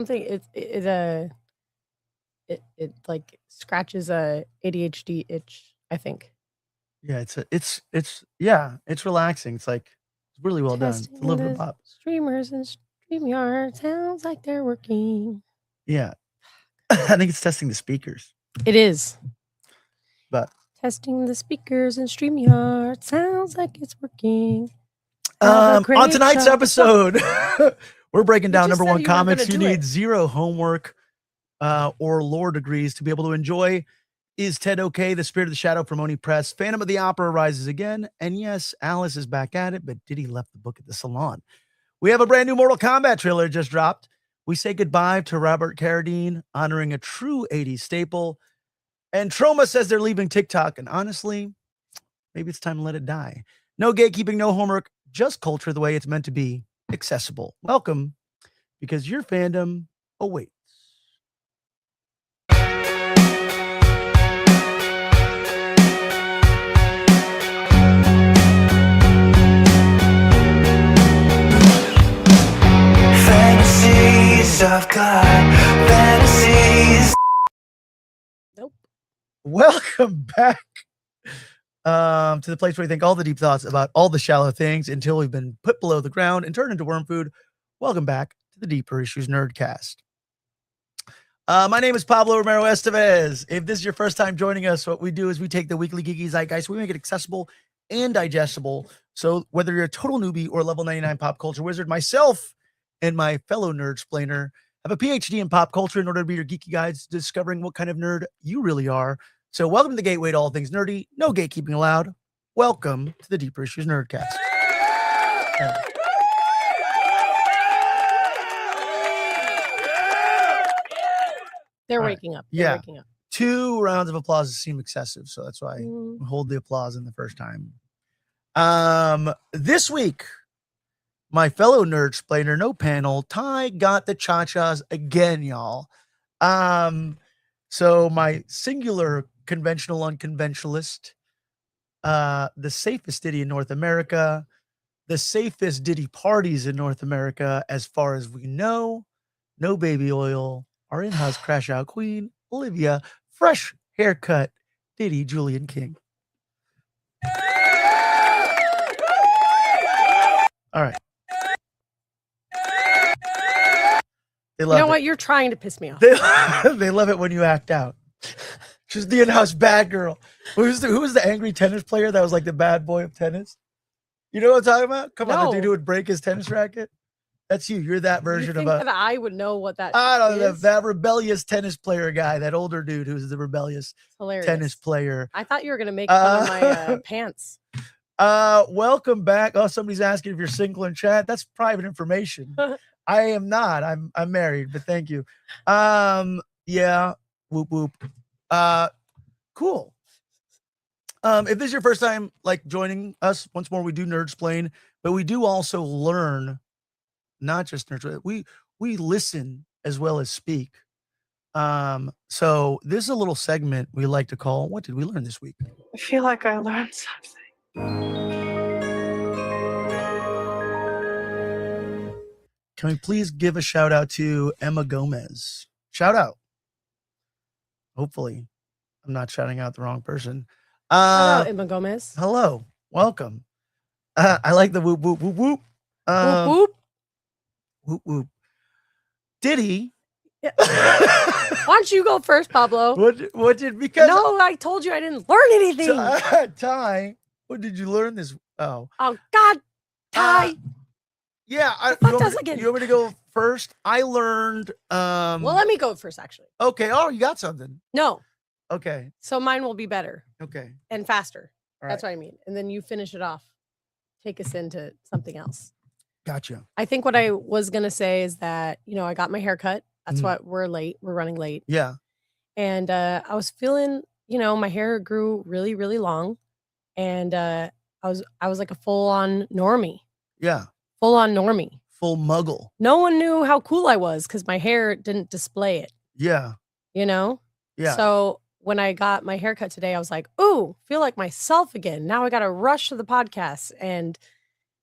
Something it like scratches a ADHD itch, I think. Yeah, it's relaxing. It's like it's really well done. It's a Testing little bit of the pop. streamers and StreamYard sounds like they're working. Yeah. I think it's testing the speakers. It is. But testing the speakers and StreamYard sounds like it's working. on great tonight's show. episode, we're breaking down just number said one you weren't comics gonna you do need it. zero homework or lore degrees to be able to enjoy. Is Ted okay? The Spirit of the Shadow from Oni Press. Phantom of the Opera rises again. And yes, Alice is back at it, but Didi left the book at the salon. We have a brand new Mortal Kombat trailer just dropped. We say goodbye to Robert Carradine, honoring a true 80s staple. And Troma says they're leaving TikTok. And honestly, maybe it's time to let it die. No gatekeeping, no homework, just culture the way it's meant to be, accessible. Welcome, because your fandom awaits. Fantasies of God, fantasies. Nope. Welcome back to the place where we think all the deep thoughts about all the shallow things until we've been put below the ground and turned into worm food. Welcome back to the Deeper Issues Nerdcast. My name is Pablo Romero Estevez. If this is your first time joining us, what we do is we take the weekly geeky zeitgeist, we make it accessible and digestible. So whether you're a total newbie or a level 99 pop culture wizard, myself and my fellow nerd splainer have a PhD in pop culture in order to be your geeky guides discovering what kind of nerd you really are. So welcome to the gateway to all things nerdy. No gatekeeping allowed. Welcome to the Deeper Issues Nerdcast. They're waking up. They're waking up. 2 rounds of applause seem excessive, so that's why we hold the applause in the first time. This week, my fellow nerd splainer, no panel, Ty got the cha-chas again, y'all. So my singular conventional unconventionalist, the safest Diddy in North America, the safest Diddy parties in North America, as far as we know, no baby oil, our in-house crash out queen, Olivia, fresh haircut, Diddy Julian King. All right. You know what? You're trying to piss me off. They love it when you act out. She's the in-house bad girl. Who was the angry tennis player that was like the bad boy of tennis? You know what I'm talking about? Come on, the dude who would break his tennis racket. That's you. You're that version of a. That I would know what that. I don't know that rebellious tennis player guy, that older dude who's the rebellious tennis player. I thought you were gonna make fun of my pants. Welcome back. Oh, somebody's asking if you're single in chat. That's private information. I am not. I'm married, but thank you. Yeah. Whoop whoop. Cool. If this is your first time like joining us, once more, we do Nerdsplain, but we do also learn, not just nerds. We listen as well as speak. So this is a little segment we like to call, what did we learn this week? I feel like I learned something. Can we please give a shout out to Emma Gomez? Shout out. Hopefully, I'm not shouting out the wrong person. Shout out Emma Gomez. Hello, welcome. I like the whoop whoop whoop whoop. Whoop whoop. Whoop whoop. Diddy. Yeah. Why don't you go first, Pablo? What did because no, I told you I didn't learn anything. Ty, what did you learn this? Oh God, Ty. Yeah, you want me to go first? I learned. Well, let me go first, actually. Okay. Oh, you got something? No. Okay. So mine will be better. Okay. And faster. All That's what I mean. And then you finish it off. Take us into something else. Gotcha. I think what I was gonna say is that I got my hair cut. That's why we're late. We're running late. Yeah. And I was feeling, my hair grew really, really long, and I was like a full-on normie. Yeah. Full-on normie. Full muggle. No one knew how cool I was because my hair didn't display it. Yeah. Yeah. So when I got my haircut today, I was like, ooh, feel like myself again. Now I got to rush to the podcast. And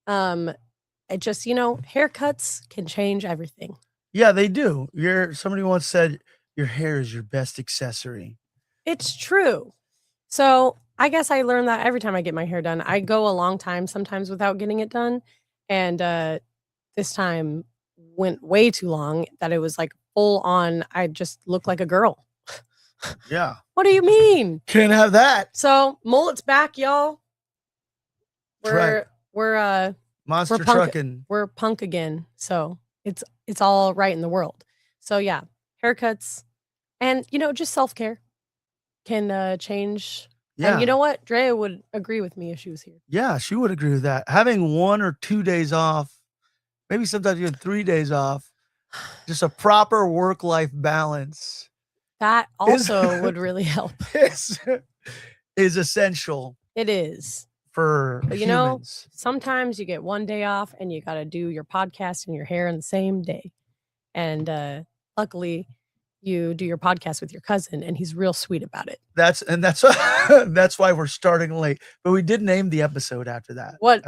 it just, haircuts can change everything. Yeah, they do. Somebody once said your hair is your best accessory. It's true. So I guess I learned that every time I get my hair done. I go a long time sometimes without getting it done. And this time went way too long that it was like full on. I just look like a girl. Yeah. What do you mean? Can't have that. So mullet's back, y'all. That's right. We're Monster punk. trucking. We're punk again. So it's all right in the world. So yeah, haircuts and just self-care can change. Yeah. And you know what? Drea would agree with me if she was here. Yeah, she would agree with that. Having 1 or 2 days off, maybe sometimes even 3 days off, just a proper work-life balance. That also would really help. Is essential. It is. For but humans. Sometimes you get 1 day off and you got to do your podcast and your hair in the same day. And luckily, you do your podcast with your cousin, and he's real sweet about it. That's why we're starting late. But we did name the episode after that. What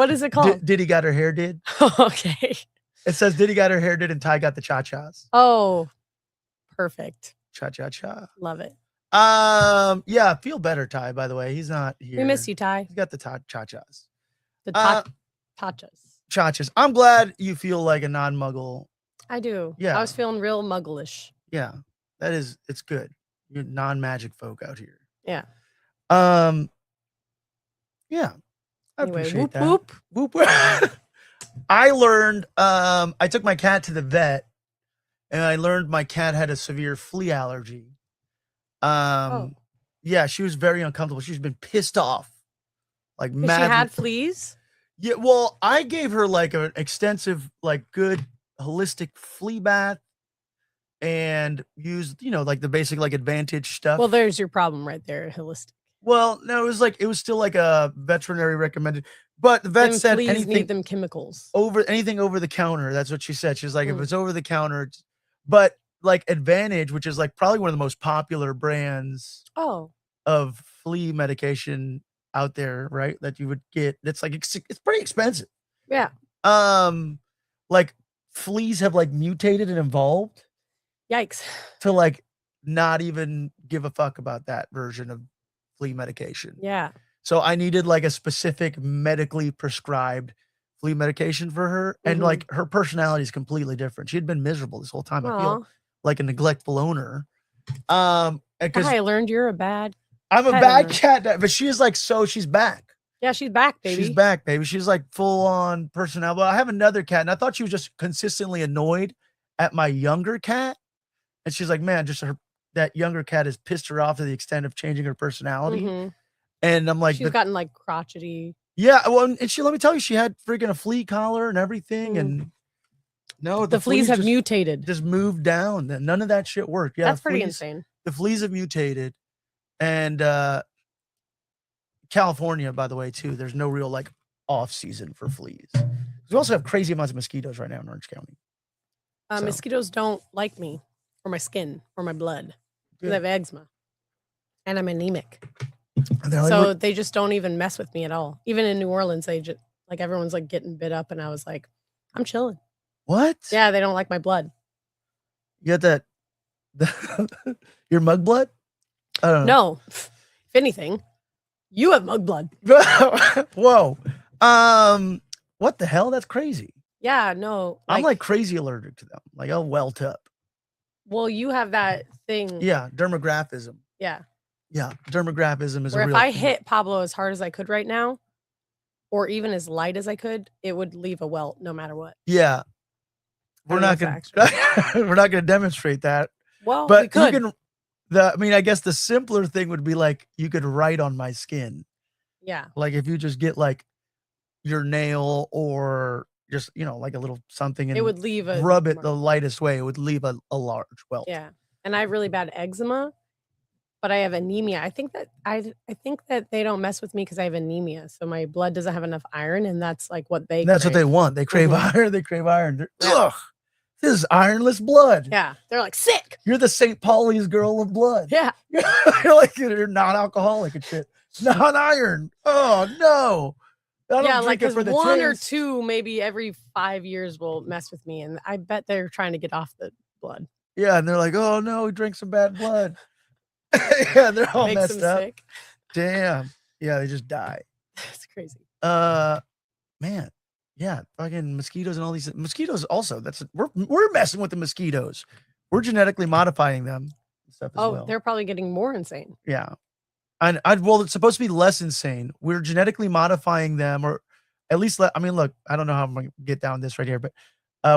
is it called? Didi got her hair did. Okay. It says Didi got her hair did and Ty got the cha-chas. Oh, perfect. Cha-cha-cha. Love it. Yeah, feel better, Ty, by the way. He's not here. We miss you, Ty. He's got the cha-chas. The tachas. Chachas. I'm glad you feel like a non-muggle. I do. Yeah. I was feeling real mugglish. Yeah. It's good. You're non-magic folk out here. Yeah. Yeah. I Anyway, appreciate whoop, that. whoop. Whoop, whoop. I learned, I took my cat to the vet and I learned my cat had a severe flea allergy. Yeah, she was very uncomfortable. She's been pissed off. Like mad. She had fleas? Yeah, well, I gave her like an extensive, like good holistic flea bath and used, like the basic like Advantage stuff. Well, there's your problem right there, holistic. Well, no, it was still like a veterinary recommended, but the vet said anything need them chemicals anything over the counter. That's what she said. She's like, if it's over the counter, but like Advantage, which is like probably one of the most popular brands of flea medication out there, right? That you would get. That's like it's pretty expensive. Yeah. Like fleas have like mutated and evolved. Yikes. To like not even give a fuck about that version of flea medication. Yeah. So I needed like a specific medically prescribed flea medication for her. And like her personality is completely different. She had been miserable this whole time. I feel like a neglectful owner. Because I learned you're a bad. I'm a bad cat, but she is like, she's back. Yeah, she's back, baby. She's back, baby. She's like full on personality. Well, I have another cat, and I thought she was just consistently annoyed at my younger cat. And she's like, man, that younger cat has pissed her off to the extent of changing her personality. And I'm like, she's gotten like crotchety. Yeah. Well, and let me tell you, she had freaking a flea collar and everything. And no, the fleas have mutated. Just moved down. None of that shit worked. Yeah. That's pretty insane. The fleas have mutated. And California, by the way, too, there's no real like off season for fleas. We also have crazy amounts of mosquitoes right now in Orange County. Mosquitoes don't like me or my skin or my blood because I have eczema and I'm anemic. So they just don't even mess with me at all. Even in New Orleans, they just like everyone's like getting bit up, and I was like, I'm chilling. What? Yeah, they don't like my blood. You got your mug blood? I don't know. No, if anything, you have mug blood. Whoa. What the hell? That's crazy. Yeah, no. I'm like crazy allergic to them. Like I'll welt up. Well, you have that thing. Yeah, dermographism. Yeah. Yeah, dermographism is where a real if I thing. hit Pablo as hard as I could right now, or even as light as I could, it would leave a welt no matter what. Yeah. We're not gonna demonstrate that. Well, but we could. you can I guess the simpler thing would be like you could write on my skin. Yeah. Like if you just get like your nail or just like a little something and it would leave a rub it the lightest way, it would leave a large welt. Yeah. And I have really bad eczema, but I have anemia. I think that they don't mess with me because I have anemia. So my blood doesn't have enough iron, and that's like what they That's what they want. They crave iron. They crave iron. Ugh. This is ironless blood. Yeah. They're like, sick. You're the St. Pauli's girl of blood. Yeah. You're like, you're non-alcoholic and shit. Non-iron. Oh, no. I don't Yeah, drink like it because for the one or taste. two, maybe every 5 years will mess with me, and I bet they're trying to get off the blood. Yeah, and they're like, "Oh no, we drank some bad blood." Yeah, they're all Makes messed them up. sick. Damn. Yeah, they just die. That's crazy. Man. Yeah, fucking mosquitoes and all these mosquitoes. Also, we're messing with the mosquitoes. We're genetically modifying them and stuff as well. They're probably getting more insane. Yeah. And well, it's supposed to be less insane. We're genetically modifying them, or at least I mean, look, I don't know how I'm gonna get down this right here, but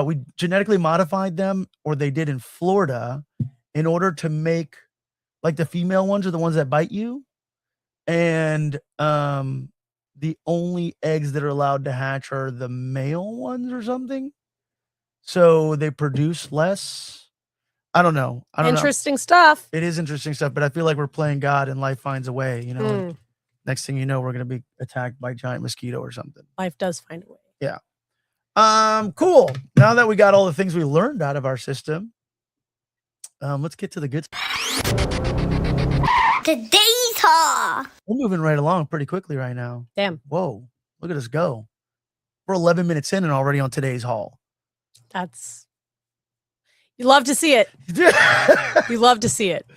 we genetically modified them, or they did in Florida, in order to make like the female ones are the ones that bite you, and the only eggs that are allowed to hatch are the male ones or something. So they produce less. I don't know. Interesting stuff. It is interesting stuff, but I feel like we're playing God and life finds a way, you know. Mm. Next thing you know, we're gonna be attacked by a giant mosquito or something. Life does find a way. Yeah. Cool. Now that we got all the things we learned out of our system, let's get to the good stuff. Today's haul. We're moving right along pretty quickly right now. Damn. Whoa, look at us go. We're 11 minutes in and already on today's haul. You love to see it. You love to see it.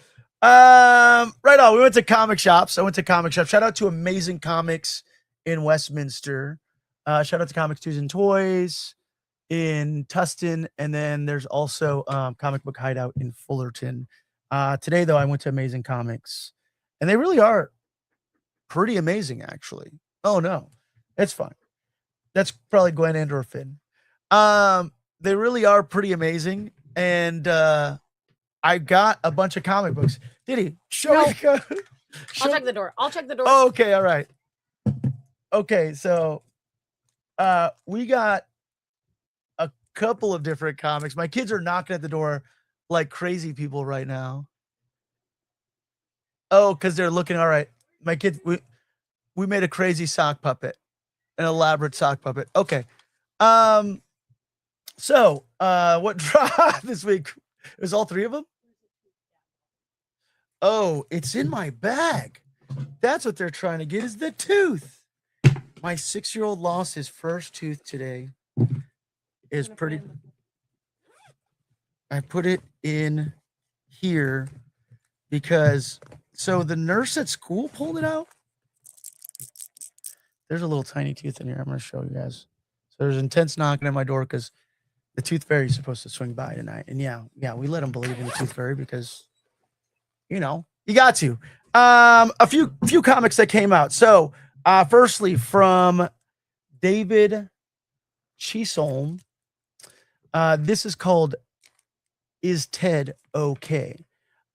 Right on. We went to comic shops. I went to comic shops. Shout out to Amazing Comics in Westminster. Shout out to Comics, Toys, and Toys in Tustin. And then there's also Comic Book Hideout in Fullerton. Today, though, I went to Amazing Comics. And they really are pretty amazing, actually. Oh, no. It's fine. That's probably Gwen and or Finn. They really are pretty amazing. And I got a bunch of comic books. Didi, show me. I'll check the door. I'll check the door. Oh, okay, all right. Okay, so we got a couple of different comics. My kids are knocking at the door like crazy people right now. Oh, because they're looking. All right. My kids, we made a crazy sock puppet, an elaborate sock puppet. Okay. So what dropped this week? It was all three of them? Oh, it's in my bag. That's what they're trying to get, is the tooth. My 6-year-old lost his first tooth today. Is pretty. I put it in here because so the nurse at school pulled it out. There's a little tiny tooth in here. I'm going to show you guys. So there's intense knocking at my door because the tooth fairy is supposed to swing by tonight. And yeah, we let them believe in the tooth fairy because, you know, you got to. A few comics that came out. So firstly, from David Chisholm, this is called Is Ted Okay?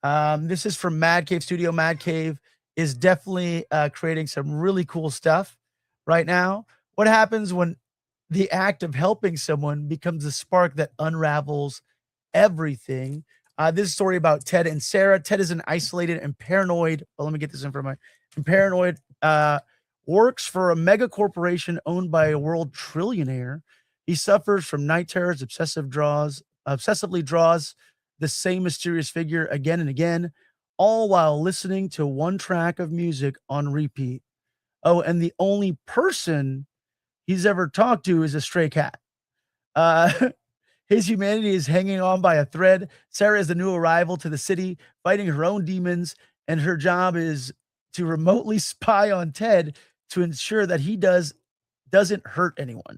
This is from Mad Cave Studio. Mad Cave is definitely creating some really cool stuff right now. What happens when the act of helping someone becomes a spark that unravels everything? This is a story about Ted and Sarah. Ted is an isolated and paranoid. Well, let me get this in front of my paranoid. Works for a mega corporation owned by a world trillionaire. He suffers from night terrors, obsessively draws the same mysterious figure again and again, all while listening to one track of music on repeat. Oh, and the only person he's ever talked to is a stray cat. His humanity is hanging on by a thread. Sarah is the new arrival to the city, fighting her own demons, and her job is to remotely spy on Ted to ensure that he doesn't hurt anyone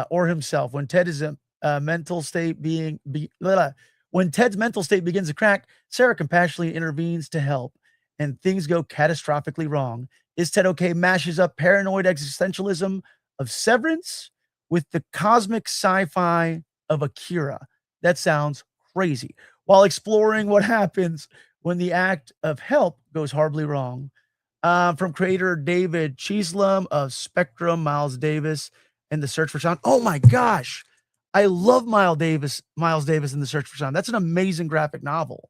or himself. When Ted is mental state when Ted's mental state begins to crack, Sarah compassionately intervenes to help, and things go catastrophically wrong. Is Ted Okay mashes up paranoid existentialism of Severance with the cosmic sci-fi of Akira. That sounds crazy. While exploring what happens when the act of help goes horribly wrong. From creator David Chisholm of Spectrum, Miles Davis, and The Search for Sound. Oh my gosh. I love Miles Davis in The Search for Sound. That's an amazing graphic novel.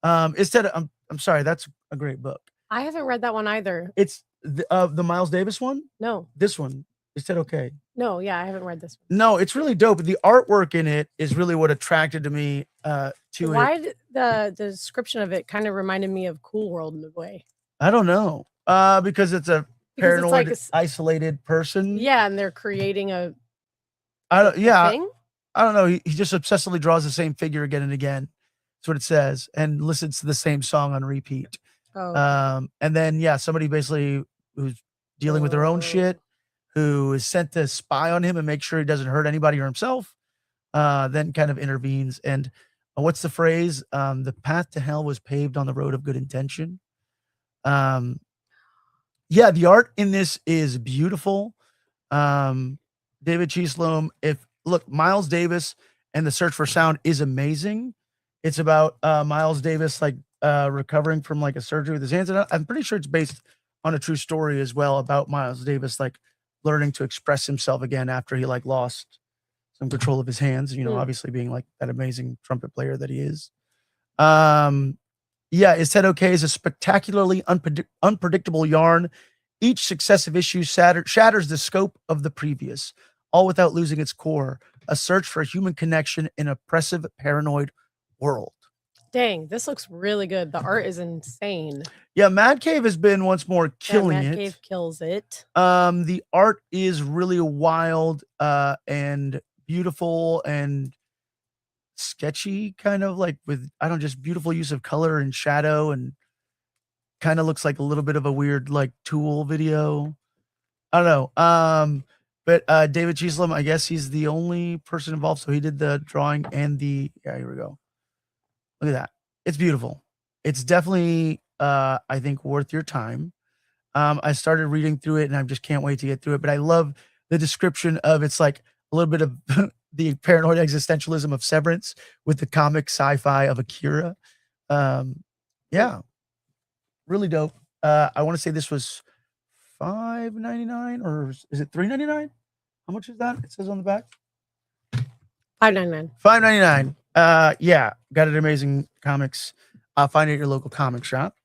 Instead of, I'm sorry, that's a great book. I haven't read that one either. It's the Miles Davis one? No. This one. Is that okay? No, yeah, I haven't read this one. No, it's really dope. The artwork in it is really what attracted to me to it. Why did the description of it kind of reminded me of Cool World in a way? I don't know. Because it's Because it's paranoid, like isolated person. yeah, and they're creating a thing. thing. I don't know. He just obsessively draws the same figure again and again. That's what it says, and listens to the same song on repeat. Oh, And then somebody basically who's dealing with their own shit, who is sent to spy on him and make sure he doesn't hurt anybody or himself, then kind of intervenes. And what's the phrase? The path to hell was paved on the road of good intention. The art in this is beautiful. David Cheeslom, Miles Davis and the Search for Sound is amazing. It's about Miles Davis recovering from like a surgery with his hands. And I'm pretty sure it's based on a true story as well about Miles Davis learning to express himself again after he lost some control of his hands, obviously being that amazing trumpet player that he is. Is Ted Okay is a spectacularly unpredictable yarn. Each successive issue shatters the scope of the previous, all without losing its core, a search for human connection in an oppressive, paranoid world. Dang, this looks really good. The art is insane. Yeah, Mad Cave has been once more killing it. Mad Cave kills it. The art is really wild and beautiful and sketchy, kind of with just beautiful use of color and shadow, and kind of looks like a little bit of a weird Tool video. I don't know. But David Cheeslom, I guess he's the only person involved, so he did the drawing and here we go. Look at that. It's beautiful. It's definitely I think worth your time. I started reading through it and I just can't wait to get through it. But I love the description of it's a little bit of the paranoid existentialism of Severance with the comic sci-fi of Akira. Really dope. I want to say this was $5.99 or is it $3.99? How much is that? It says on the back. $5.99. $5.99. Got it. Amazing comics. Find it at your local comic shop.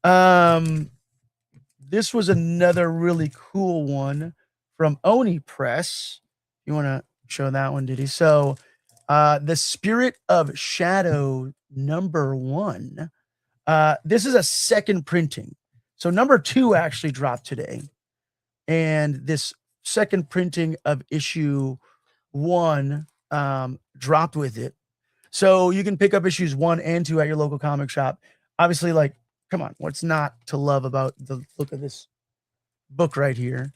This was another really cool one from Oni Press. You want to show that one, Didi? So, The Spirit of Shadow #1. This is a second printing. So #2 actually dropped today. And this second printing of issue 1 dropped with it. So you can pick up issues 1 and 2 at your local comic shop. Obviously, come on, what's not to love about the look of this book right here?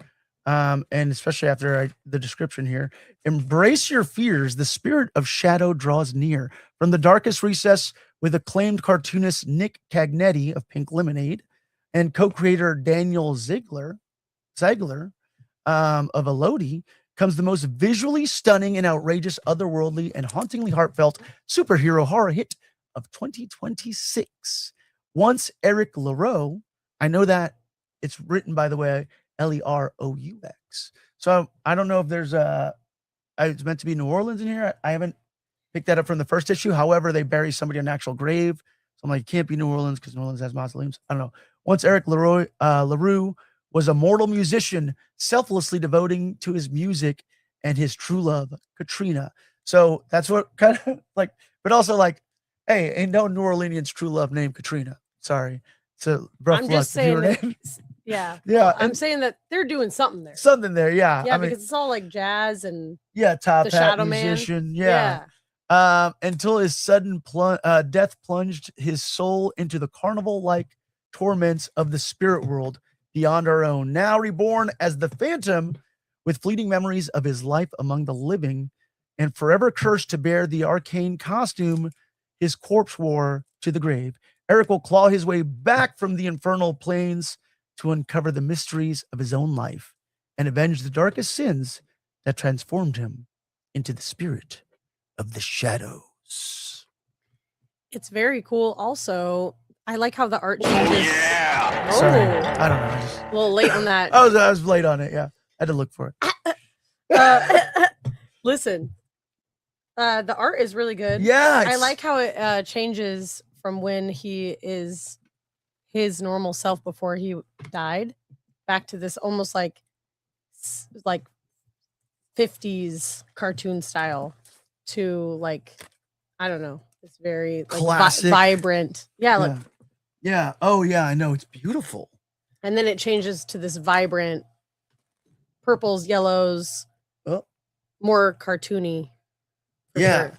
And especially after the description here. Embrace your fears. The spirit of shadow draws near. From the darkest recess with acclaimed cartoonist Nick Cagnetti of Pink Lemonade and co-creator Daniel Ziegler of Elodie comes the most visually stunning and outrageous, otherworldly, and hauntingly heartfelt superhero horror hit of 2026. Once Eric Leroux, I know that it's written, by the way, Leroux. So I don't know if there's it's meant to be New Orleans in here. I haven't picked that up from the first issue. However, they bury somebody in an actual grave. So I'm like, it can't be New Orleans because New Orleans has mausoleums. I don't know. Once Eric Leroux was a mortal musician, selflessly devoting to his music and his true love, Katrina. So that's what kind of but also hey, ain't no New Orleanians true love named Katrina. Sorry. It's a rough I'm luck just saying name. Yeah. Yeah. Well, I'm saying that they're doing something there. Something there. Yeah. Yeah, because it's all jazz and top the hat Shadow musician. Man. Yeah. Until his sudden death plunged his soul into the carnival-like torments of the spirit world beyond our own. Now reborn as the Phantom with fleeting memories of his life among the living and forever cursed to bear the arcane costume his corpse wore to the grave. Eric will claw his way back from the infernal plains to uncover the mysteries of his own life and avenge the darkest sins that transformed him into the spirit of the shadows. It's very cool. Also, I like how the art changes. Yeah. Oh, Sorry, I don't know. a little late on that. I was late on it. Yeah, I had to look for it. Listen, the art is really good. Yeah, I like how it changes from when he is his normal self before he died back to this almost like 50s cartoon style to I don't know. It's very classic, vibrant. Yeah, yeah. Oh yeah, I know. It's beautiful. And then it changes to this vibrant purples, yellows, Oh. more cartoony. for Yeah. sure.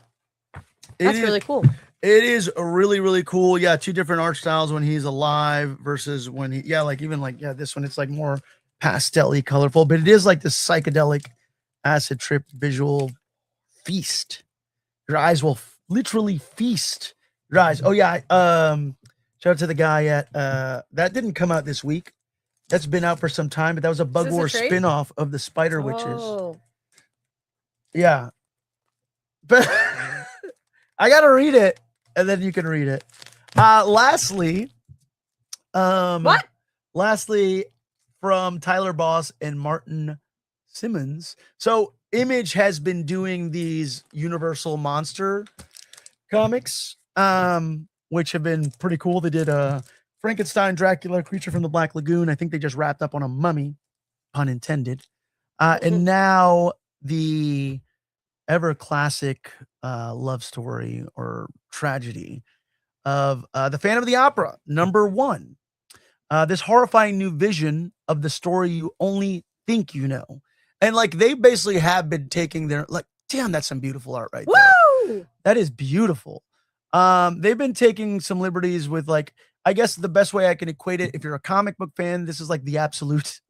That's really cool. It is a really, really cool. Yeah, 2 different art styles when he's alive versus when he, this one, it's like more pastel-y, colorful, but it is like this psychedelic acid trip visual feast. Your eyes will literally feast your eyes. Oh yeah. Shout out to the guy at that didn't come out this week. That's been out for some time, but that was a Bug War spin-off of the Spider Witches. Yeah. But I gotta read it, and then you can read it. Lastly, from Tyler Boss and Martin Simmons. So Image has been doing these Universal Monster comics, which have been pretty cool. They did a Frankenstein, Dracula, Creature from the Black Lagoon. I think they just wrapped up on a Mummy, pun intended. And now the ever classic love story or tragedy of the Phantom of the Opera, #1. This horrifying new vision of the story you only think you know. And like they basically have been taking their damn, that's some beautiful art right there. Woo! That is beautiful. They've been taking some liberties with I guess the best way I can equate it, if you're a comic book fan, this is like the absolute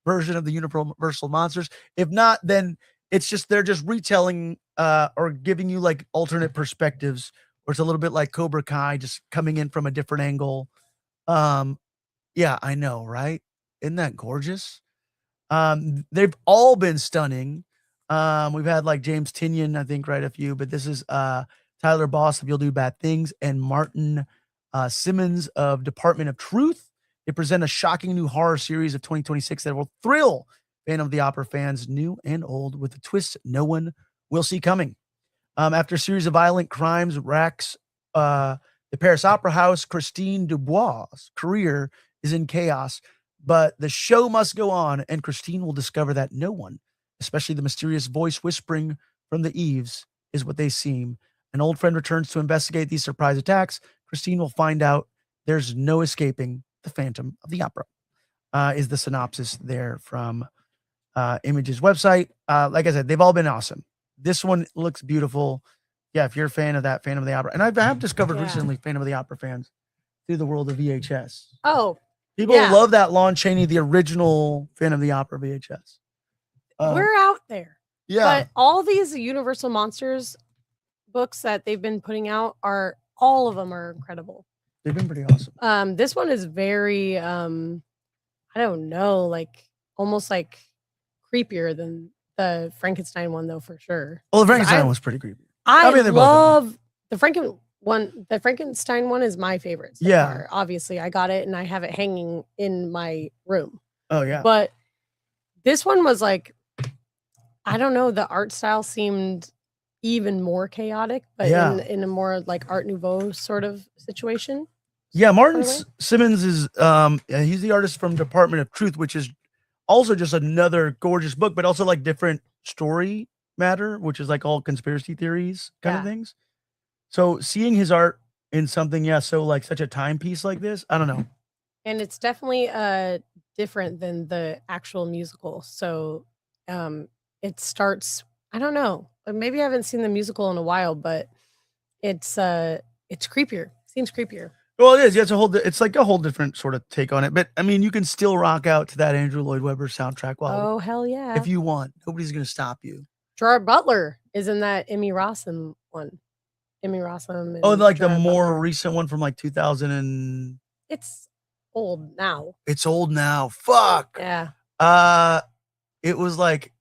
version of the Universal Monsters. If not, then it's just they're just retelling or giving you like alternate perspectives, or it's a little bit like Cobra Kai, just coming in from a different angle. Yeah, I know, right? Isn't that gorgeous? They've all been stunning. We've had like James Tynion, I think, write a few, but this is Tyler Boss of You'll Do Bad Things and Martin Simmons of Department of Truth. They present a shocking new horror series of 2026 that will thrill Phantom of the Opera fans, new and old, with a twist no one will see coming. After a series of violent crimes racks the Paris Opera House, Christine Dubois' career is in chaos, but the show must go on, and Christine will discover that no one, especially the mysterious voice whispering from the eaves, is what they seem. An old friend returns to investigate these surprise attacks. Christine will find out there's no escaping the Phantom of the Opera, is the synopsis there from Image's website. Like I said, they've all been awesome. This one looks beautiful. Yeah, if you're a fan of that Phantom of the Opera. And I have discovered recently Phantom of the Opera fans through the world of VHS. Oh, people love that Lon Chaney, the original Phantom of the Opera VHS. We're out there. Yeah. But all these Universal Monsters books that they've been putting out all of them are incredible. They've been pretty awesome. This one is very I don't know, like almost like creepier than the Frankenstein one, though, for sure. Well, the Frankenstein was pretty creepy. I love the Frankenstein one is my favorite so far. Obviously, I got it and I have it hanging in my room. Oh yeah. But this one was like, I don't know, the art style seemed even more chaotic, but in a more like Art Nouveau sort of situation. Yeah, Martin Simmons is he's the artist from Department of Truth, which is also just another gorgeous book, but also like different story matter, which is like all conspiracy theories kind of things. So seeing his art in something, so like such a timepiece like this, I don't know. And it's definitely different than the actual musical. So it starts, I don't know, maybe I haven't seen the musical in a while, but it's creepier. Seems creepier. Well, it is. Yeah, it's like a whole different sort of take on it. But I mean, you can still rock out to that Andrew Lloyd Webber soundtrack. Oh, hell yeah. If you want. Nobody's going to stop you. Gerard Butler is in that Emmy Rossum one. Emmy Rossum. Oh, like Gerard the more Butler. Recent one from like 2000 and... It's old now. It's old now. Fuck. Yeah. It was like...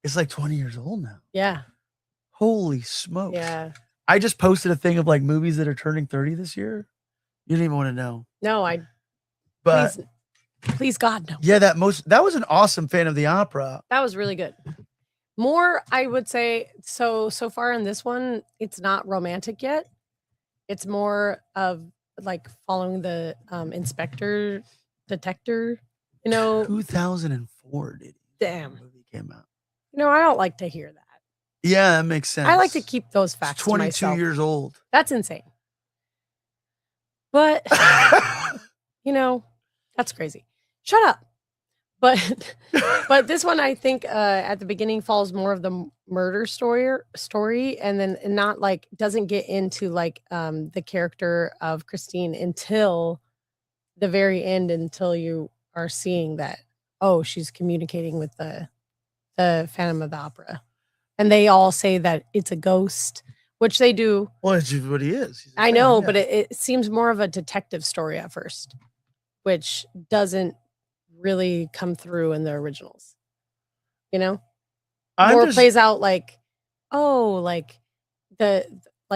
It's like 20 years old now. Yeah. Holy smokes. Yeah. I just posted a thing of like movies that are turning 30 this year. You don't even want to know. No, But please God, no. Yeah, that was an awesome Phantom of the Opera. That was really good. More, I would say, so far in this one, it's not romantic yet. It's more of like following the detector, 2004, Didi. Damn. Movie came out. I don't like to hear that. Yeah, that makes sense. I like to keep those facts it's 22 to myself. Years old. That's insane. But, that's crazy. Shut up. But this one I think at the beginning follows more of the murder story and then not like doesn't get into like the character of Christine until the very end, until you are seeing that she's communicating with the Phantom of the Opera, and they all say that it's a ghost, which they do. Well, it's just what he is. I know, but it seems more of a detective story at first, which doesn't really come through in the originals. You know, more plays out like, like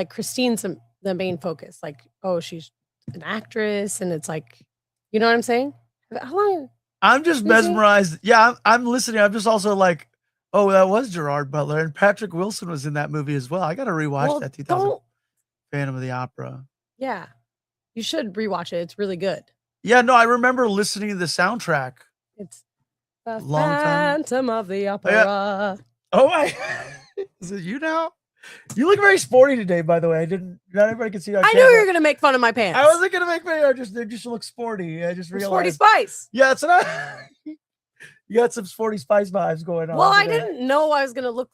Christine's the main focus. Like, she's an actress, and it's like, you know what I'm saying? How long? I'm just mesmerized. Yeah, I'm listening. I'm just also like, oh, that was Gerard Butler, and Patrick Wilson was in that movie as well. I got to rewatch that 2000 Phantom of the Opera. Yeah, you should rewatch it. It's really good. Yeah, no, I remember listening to the soundtrack. It's the Phantom of the Opera. Yeah. Oh my! Is it you now? You look very sporty today, by the way. Not everybody can see. I knew you were gonna make fun of my pants. I wasn't gonna make fun. They just look sporty. I just realized. Sporty Spice. Yeah, it's not. You got some Sporty Spice vibes going on. Well, I didn't know I was gonna look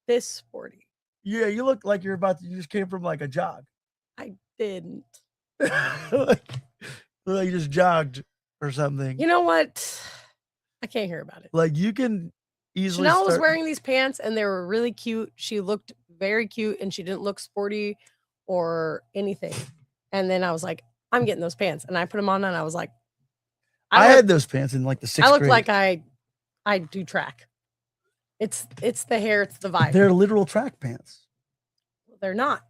this sporty. Yeah, you look like you just came from like a jog. I didn't. like you just jogged or something. You know what? I can't hear about it. Like you can easily. Chanel was wearing these pants and they were really cute. She looked very cute and she didn't look sporty or anything. And then I was like, I'm getting those pants, and I put them on and I was like, I had those pants in like the 6th grade. I look like I do track. It's the hair, it's the vibe. They're literal track pants. They're not.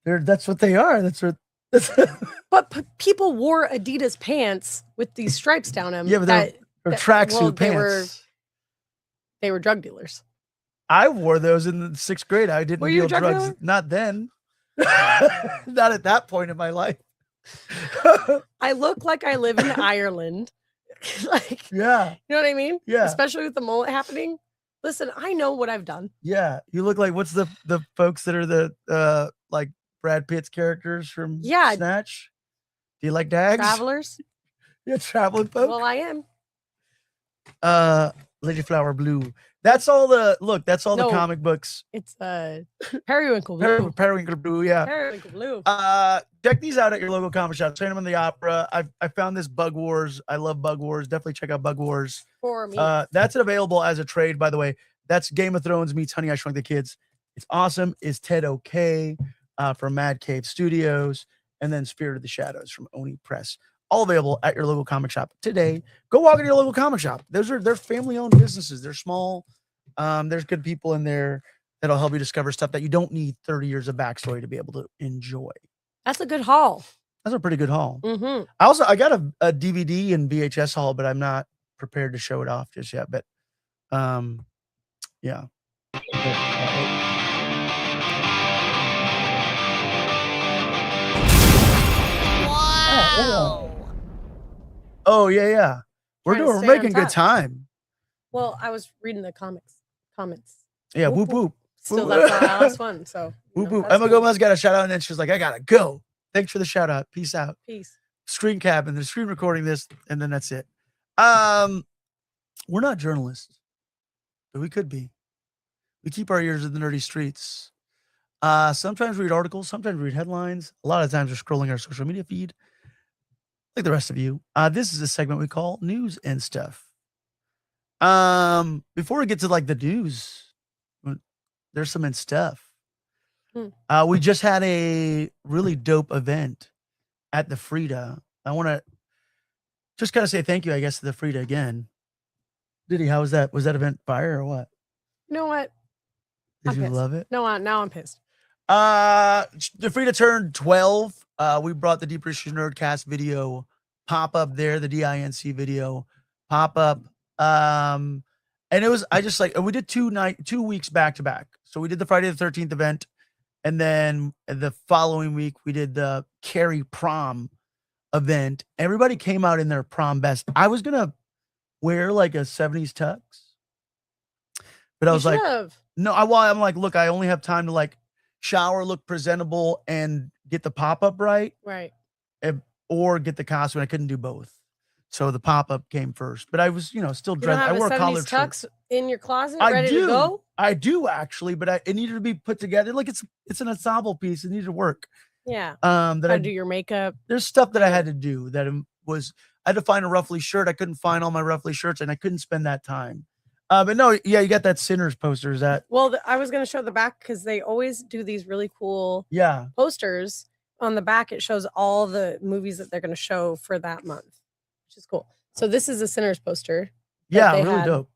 That's what they are. But people wore Adidas pants with these stripes down them. Yeah, but they're tracksuit pants. They were drug dealers. I wore those in the 6th grade. I didn't deal drugs. Dealer? Not then. Not at that point in my life. I look like I live in Ireland. Like, yeah, you know what I mean? Yeah, especially with the mullet happening. Listen, I know what I've done. Yeah, you look like what's the folks that are the like Brad Pitt's characters from Snatch? Do you like Dags? Travelers? Yeah, traveling folks. Well, I am. Lady Flower Blue. That's all the the comic books. It's Periwinkle Blue. Periwinkle Blue, yeah. Periwinkle Blue. Check these out at your local comic shop. Phantom of the Opera. I found this Bug Wars. I love Bug Wars. Definitely check out Bug Wars. For me. That's available as a trade, by the way. That's Game of Thrones meets Honey, I Shrunk the Kids. It's awesome. Is Ted Okay from Mad Cave Studios, and then Spirit of the Shadows from Oni Press. All available at your local comic shop today. Go walk into your local comic shop. They're family-owned businesses. They're small. There's good people in there that'll help you discover stuff that you don't need 30 years of backstory to be able to enjoy. That's a good haul. That's a pretty good haul. Mm-hmm. I got a DVD and VHS haul, but I'm not prepared to show it off just yet. But yeah. Wow. Oh yeah. We're making good time. Well, I was reading the comments. Yeah, whoop whoop. Still, that's our last one. So whoop whoop. Emma Gomez got a shout out, and then she was like, "I gotta go. Thanks for the shout out. Peace out. Peace." Screen cap, and they're screen recording this, and then that's it. We're not journalists, but we could be. We keep our ears in the nerdy streets. Sometimes we read articles, sometimes we read headlines. A lot of times we're scrolling our social media feed, like the rest of you. This is a segment we call News and Stuff. Before we get to like the news, there's some in stuff. We just had a really dope event at the Frida. I want to just kind of say thank you, I guess, to the Frida again. Didi, how was that? Was that event fire or what? You know what? Did you love it? No, now I'm pissed. The Frida turned 12. We brought the Deep Issues Nerdcast video pop up there, the DINC video pop up. And it was, we did 2 weeks back to back. So we did the Friday the 13th event, and then the following week we did the Carrie prom event. Everybody came out in their prom best. I was gonna wear like a 70s tux, but I was like, no, I'm like, look, I only have time to like shower, look presentable, and get the pop-up right, or get or get the costume. I couldn't do both. So the pop-up came first, but I was, still You don't dressed. I have wore a a 70s collared shirt. tux in your closet I ready do. to go? I do actually, but it needed to be put together. Like it's an ensemble piece. It needed to work. Yeah. That Gotta I do your makeup. there's stuff that I Yeah. had to do that I had to find a roughly shirt. I couldn't find all my roughly shirts, and I couldn't spend that time. But no, yeah, you got that Sinners poster. Is that? Well, I was going to show the back because they always do these really cool Yeah. posters. On the back, it shows all the movies that they're going to show for that month, which is cool. So this is a Sinners poster. Yeah, they really had. dope.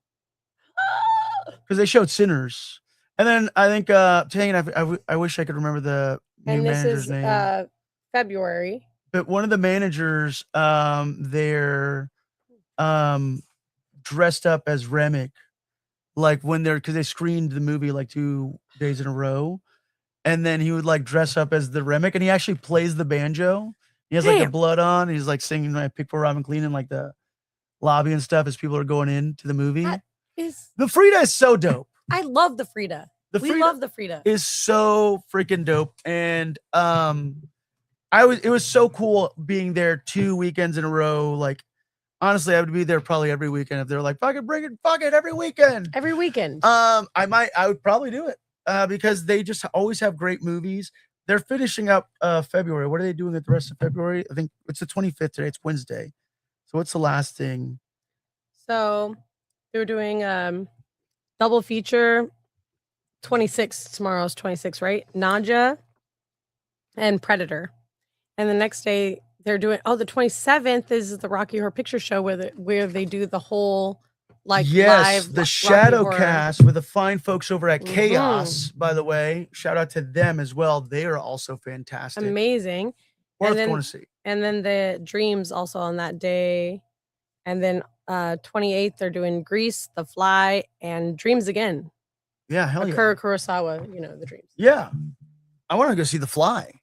Because they showed Sinners, and then I think I wish I could remember the new And this manager's is name. February. But one of the managers, they're dressed up as Remick, like because they screened the movie like 2 days in a row, and then he would like dress up as the Remick, and he actually plays the banjo. He has like the Damn. blood on. He's like singing like "Pick for Robin Clean" in like the lobby and stuff as people are going into the movie. The Frida is so dope. I love the Frida. We love the Frida. Is so freaking dope, and it was so cool being there 2 weekends in a row. Like honestly, I would be there probably every weekend if they're like, fuck it every weekend. Every weekend. I would probably do it because they just always have great movies. They're finishing up February. What are they doing at the rest of February? I think it's the 25th today. It's Wednesday. So what's the last thing? So they were doing double feature. 26 tomorrow's 26, right? Naja and Predator. And the next day they're doing the 27th is the Rocky Horror Picture Show where they do the whole live the shadow cast with the fine folks over at Chaos, by the way. Shout out to them as well. They are also fantastic. Amazing. Worth going to see. And then the Dreams also on that day. And then 28th they're doing Grease, The Fly, and Dreams again. Yeah, hell yeah. Akira Kurosawa, the Dreams. Yeah. I want to go see The Fly.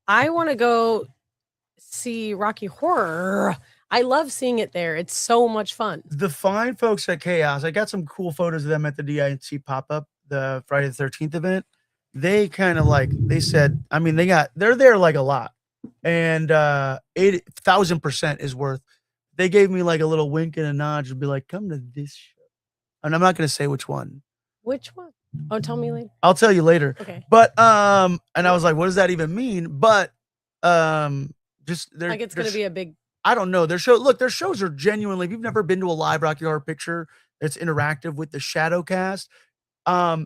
I want to go see Rocky Horror. I love seeing it there. It's so much fun. The fine folks at Chaos, I got some cool photos of them at the DIC pop-up, the Friday the 13th event. They kind of they said, I mean, they're there like a lot. And 8,000% is worth. They gave me like a little wink and a nod to be like, come to this show. And I'm not going to say which one. Which one? Oh, tell me later. I'll tell you later. Okay. But and I was like, what does that even mean? But just like it's gonna be a big. I don't know. Their shows are genuinely. If you've never been to a live Rocky Horror Picture that's interactive with the shadow cast, I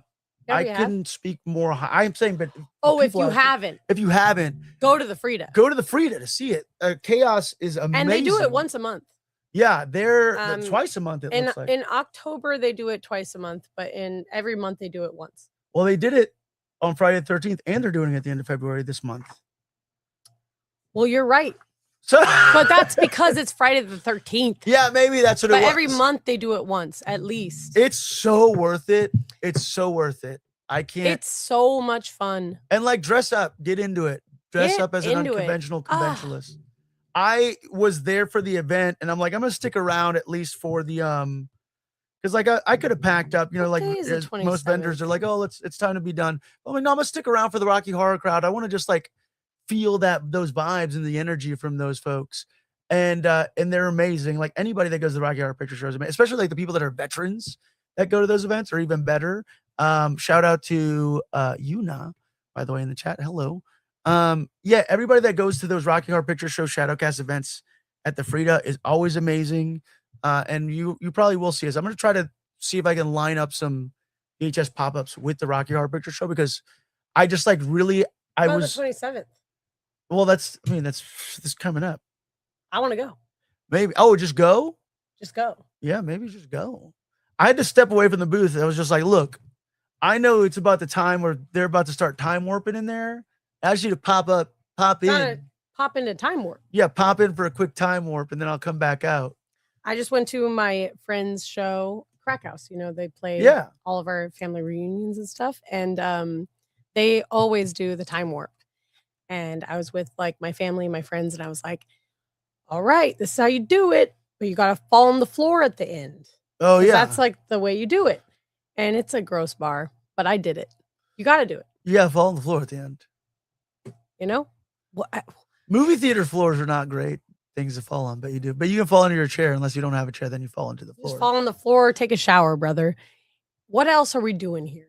couldn't speak more. I'm saying, but if you haven't, go to the Frida. Go to the Frida to see it. Chaos is amazing, and they do it once a month. Yeah, they're twice a month. Looks like. In October they do it twice a month, but in every month they do it once. Well, they did it on Friday the 13th, and they're doing it at the end of February this month. Well, you're right. So, but that's because it's Friday the 13th. Yeah, maybe that's what it was. But every month they do it once at least. It's so worth it. It's so worth it. I can't. It's so much fun. And dress up, get into it. Dress up as an unconventional conventionalist. I was there for the event, and I'm like, I'm gonna stick around at least for the because I could have packed up, most vendors are like, oh, it's time to be done. I'm like, no, I'm gonna stick around for the Rocky Horror crowd. I want to just feel those vibes and the energy from those folks, and they're amazing. Like anybody that goes to the Rocky Horror Picture Shows, especially the people that are veterans that go to those events are even better. Shout out to Yuna, by the way, in the chat. Hello. Everybody that goes to those Rocky Horror Picture Show Shadowcast events at the Frida is always amazing. And you probably will see us. I'm going to try to see if I can line up some VHS pop-ups with the Rocky Horror Picture Show because I just really, I was the 27th. Well, that's this coming up. I want to go. Maybe. Oh, just go? Just go. Yeah, maybe just go. I had to step away from the booth. I was just like, look, I know it's about the time where they're about to start time warping in there. I ask you to pop in. Pop into time warp. Yeah, pop in for a quick time warp, and then I'll come back out. I just went to my friend's show, Crack House. They play all of our family reunions and stuff, and they always do the time warp. And I was with my family, my friends, and I was like, all right, this is how you do it, but you got to fall on the floor at the end. Oh, yeah. That's the way you do it. And it's a gross bar, but I did it. You got to do it. Yeah, fall on the floor at the end. What? Movie theater floors are not great. things to fall on, but you do. But you can fall into your chair unless you don't have a chair. Then you fall into the floor. Just fall on the floor, take a shower, brother. What else are we doing here?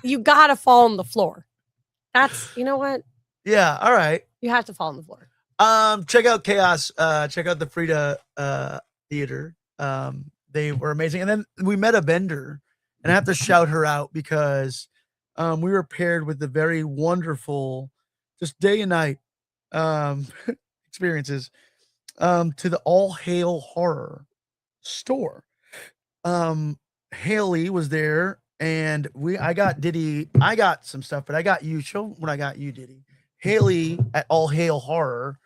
You gotta fall on the floor. That's, you know what? Yeah. All right. You have to fall on the floor. Check out Chaos. Check out the Frida Theater. They were amazing. And then we met a vendor, and I have to shout her out because we were paired with the very wonderful, just day and night experiences to the All Hail Horror store. Haley was there, and I got Didi. I got some stuff, but I got you. Show what I got you, Didi. Haley at All Hail Horror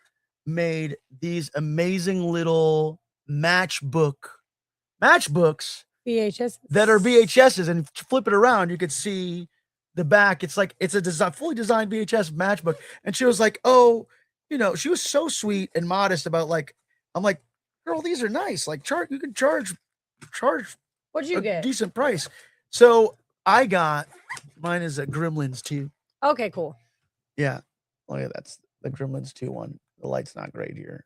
made these amazing little matchbooks VHS that are VHSs, and flip it around, you could see the back. It's like it's a fully designed VHS matchbook. And she was like, "Oh, she was so sweet and modest about like." I'm like, "Girl, these are nice. Like, you can charge What'd you get? decent price." So I got mine is a Gremlins 2. Okay, cool. Yeah, look at that's the Gremlins 2 one. The light's not great here.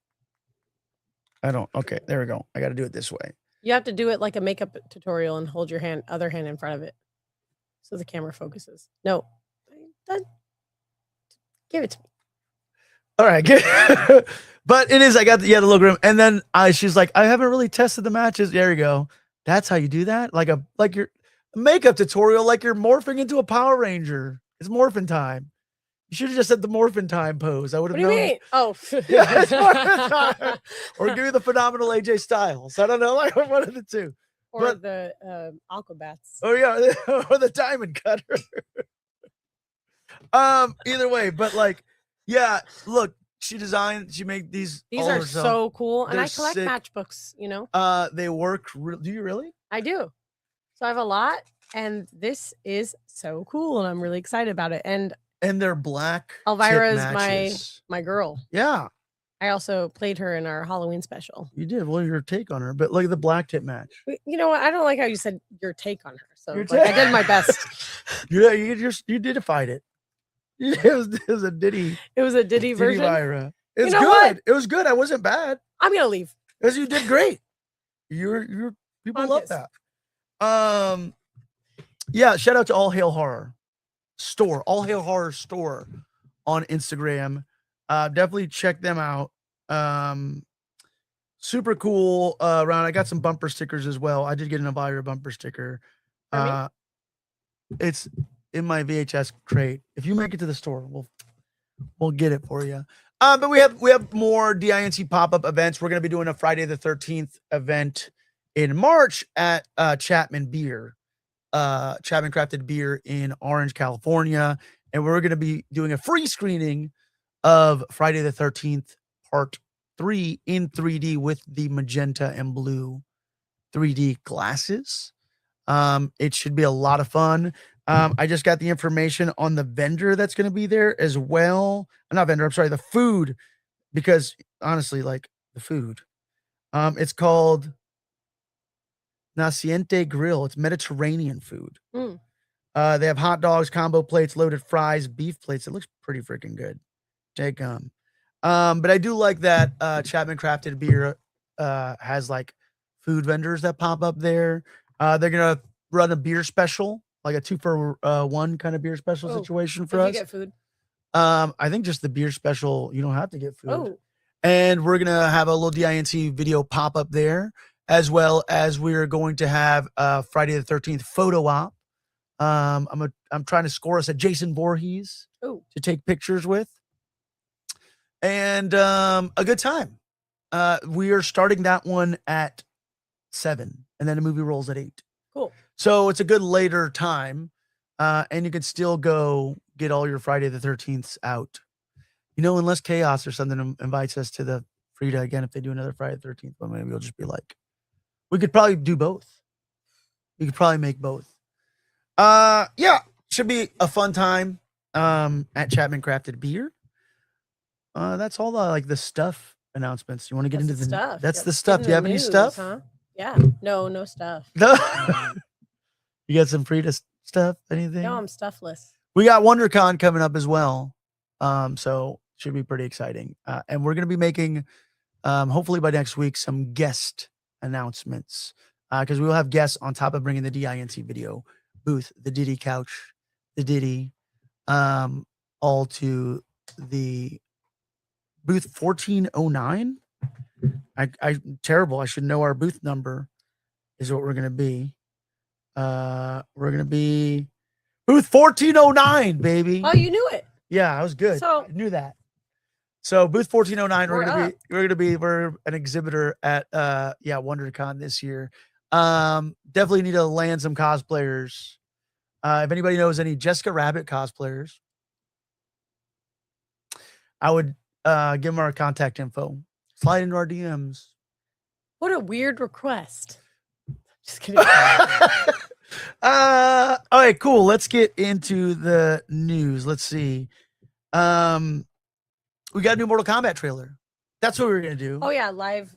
Okay, there we go. I got to do it this way. You have to do it like a makeup tutorial and hold your other hand in front of it so the camera focuses. No, give it to me. All right, good. But it is. I got the little Grim, and then she's like, I haven't really tested the matches. There you go. That's how you do that. Like your makeup tutorial, like you're morphing into a Power Ranger. It's morphin' time. You should have just said the morphin' time pose. I would have known. What do you mean? Oh, yeah, it's morphin' time. Or give me the phenomenal AJ Styles. I don't know, like one of the two. Or the Aquabats. Oh yeah, or the diamond cutter. Either way, but like, yeah. Look, she made these. These are herself. so cool, and They're I collect sick. Matchbooks. They work. Do you really? I do. So I have a lot, and this is so cool, and I'm really excited about it. And they're black. Elvira's tip matches. my girl. Yeah. I also played her in our Halloween special. You did. Well, your take on her, but look at the black tip match. You know what? I don't like how you said your take on her. So I did my best. You didified it. It was a Diddy. It was a Diddy version. Elvira. It's You know good. what? It was good. I wasn't bad. I'm gonna leave. Because you did great. You're people love pissed. that. Yeah, shout out to All Hail Horror Store, All Hail Horror Store on Instagram. Definitely check them out. Super cool round. I got some bumper stickers as well. I did get an Elvira bumper sticker. It's in my VHS crate. If you make it to the store, we'll get it for you. But we have more DINC pop-up events. We're gonna be doing a Friday the 13th event in March at Chapman Beer. Chapman Crafted Beer in Orange, California. And we're going to be doing a free screening of Friday the 13th, part 3 in 3D with the magenta and blue 3D glasses. It should be a lot of fun. I just got the information on the vendor that's going to be there as well. Not vendor, I'm sorry, the food, because honestly, like the food, it's called Naciente Grill. It's Mediterranean food. They have hot dogs, combo plates, loaded fries, beef plates. It looks pretty freaking good. Take but I do like that Chapman Crafted Beer has like food vendors that pop up there. They're gonna run a beer special, like a 2-for-1 kind of beer special situation for us. You get food? I think just the beer special, you don't have to get food. Oh. And we're gonna have a little DINC video pop up there, as well as we're going to have Friday the 13th photo op. I'm trying to score us a Jason Voorhees to take pictures with, and a good time. We are starting that one at 7, and then the movie rolls at 8. Cool. So it's a good later time, and you can still go get all your Friday the 13ths out. Unless Chaos or something invites us to the Frida again, if they do another Friday the 13th one, maybe we'll just be like, we could probably do both. We could probably make both. Yeah, should be a fun time at Chapman Crafted Beer. That's all the stuff announcements. You want to get into the stuff? That's the stuff. Do you have any stuff? Huh? Yeah. No stuff. No. You got some Frida stuff? Anything? No, I'm stuffless. We got WonderCon coming up as well. So should be pretty exciting. And we're gonna be making hopefully by next week, some guest announcements. Because we will have guests on top of bringing the DINC video booth, the Didi couch, the Didi, all to the booth 1409. I terrible. I should know our booth number is what we're going to be. We're going to be booth 1409, baby. Oh, you knew it. Yeah, I was good. So I knew that. So booth 1409, we're an exhibitor at WonderCon this year. Definitely need to land some cosplayers. If anybody knows any Jessica Rabbit cosplayers, I would give them our contact info. Slide into our DMs. What a weird request. Just kidding. All right, cool. Let's get into the news. Let's see. We got a new Mortal Kombat trailer. That's what we were gonna do. Oh yeah, live.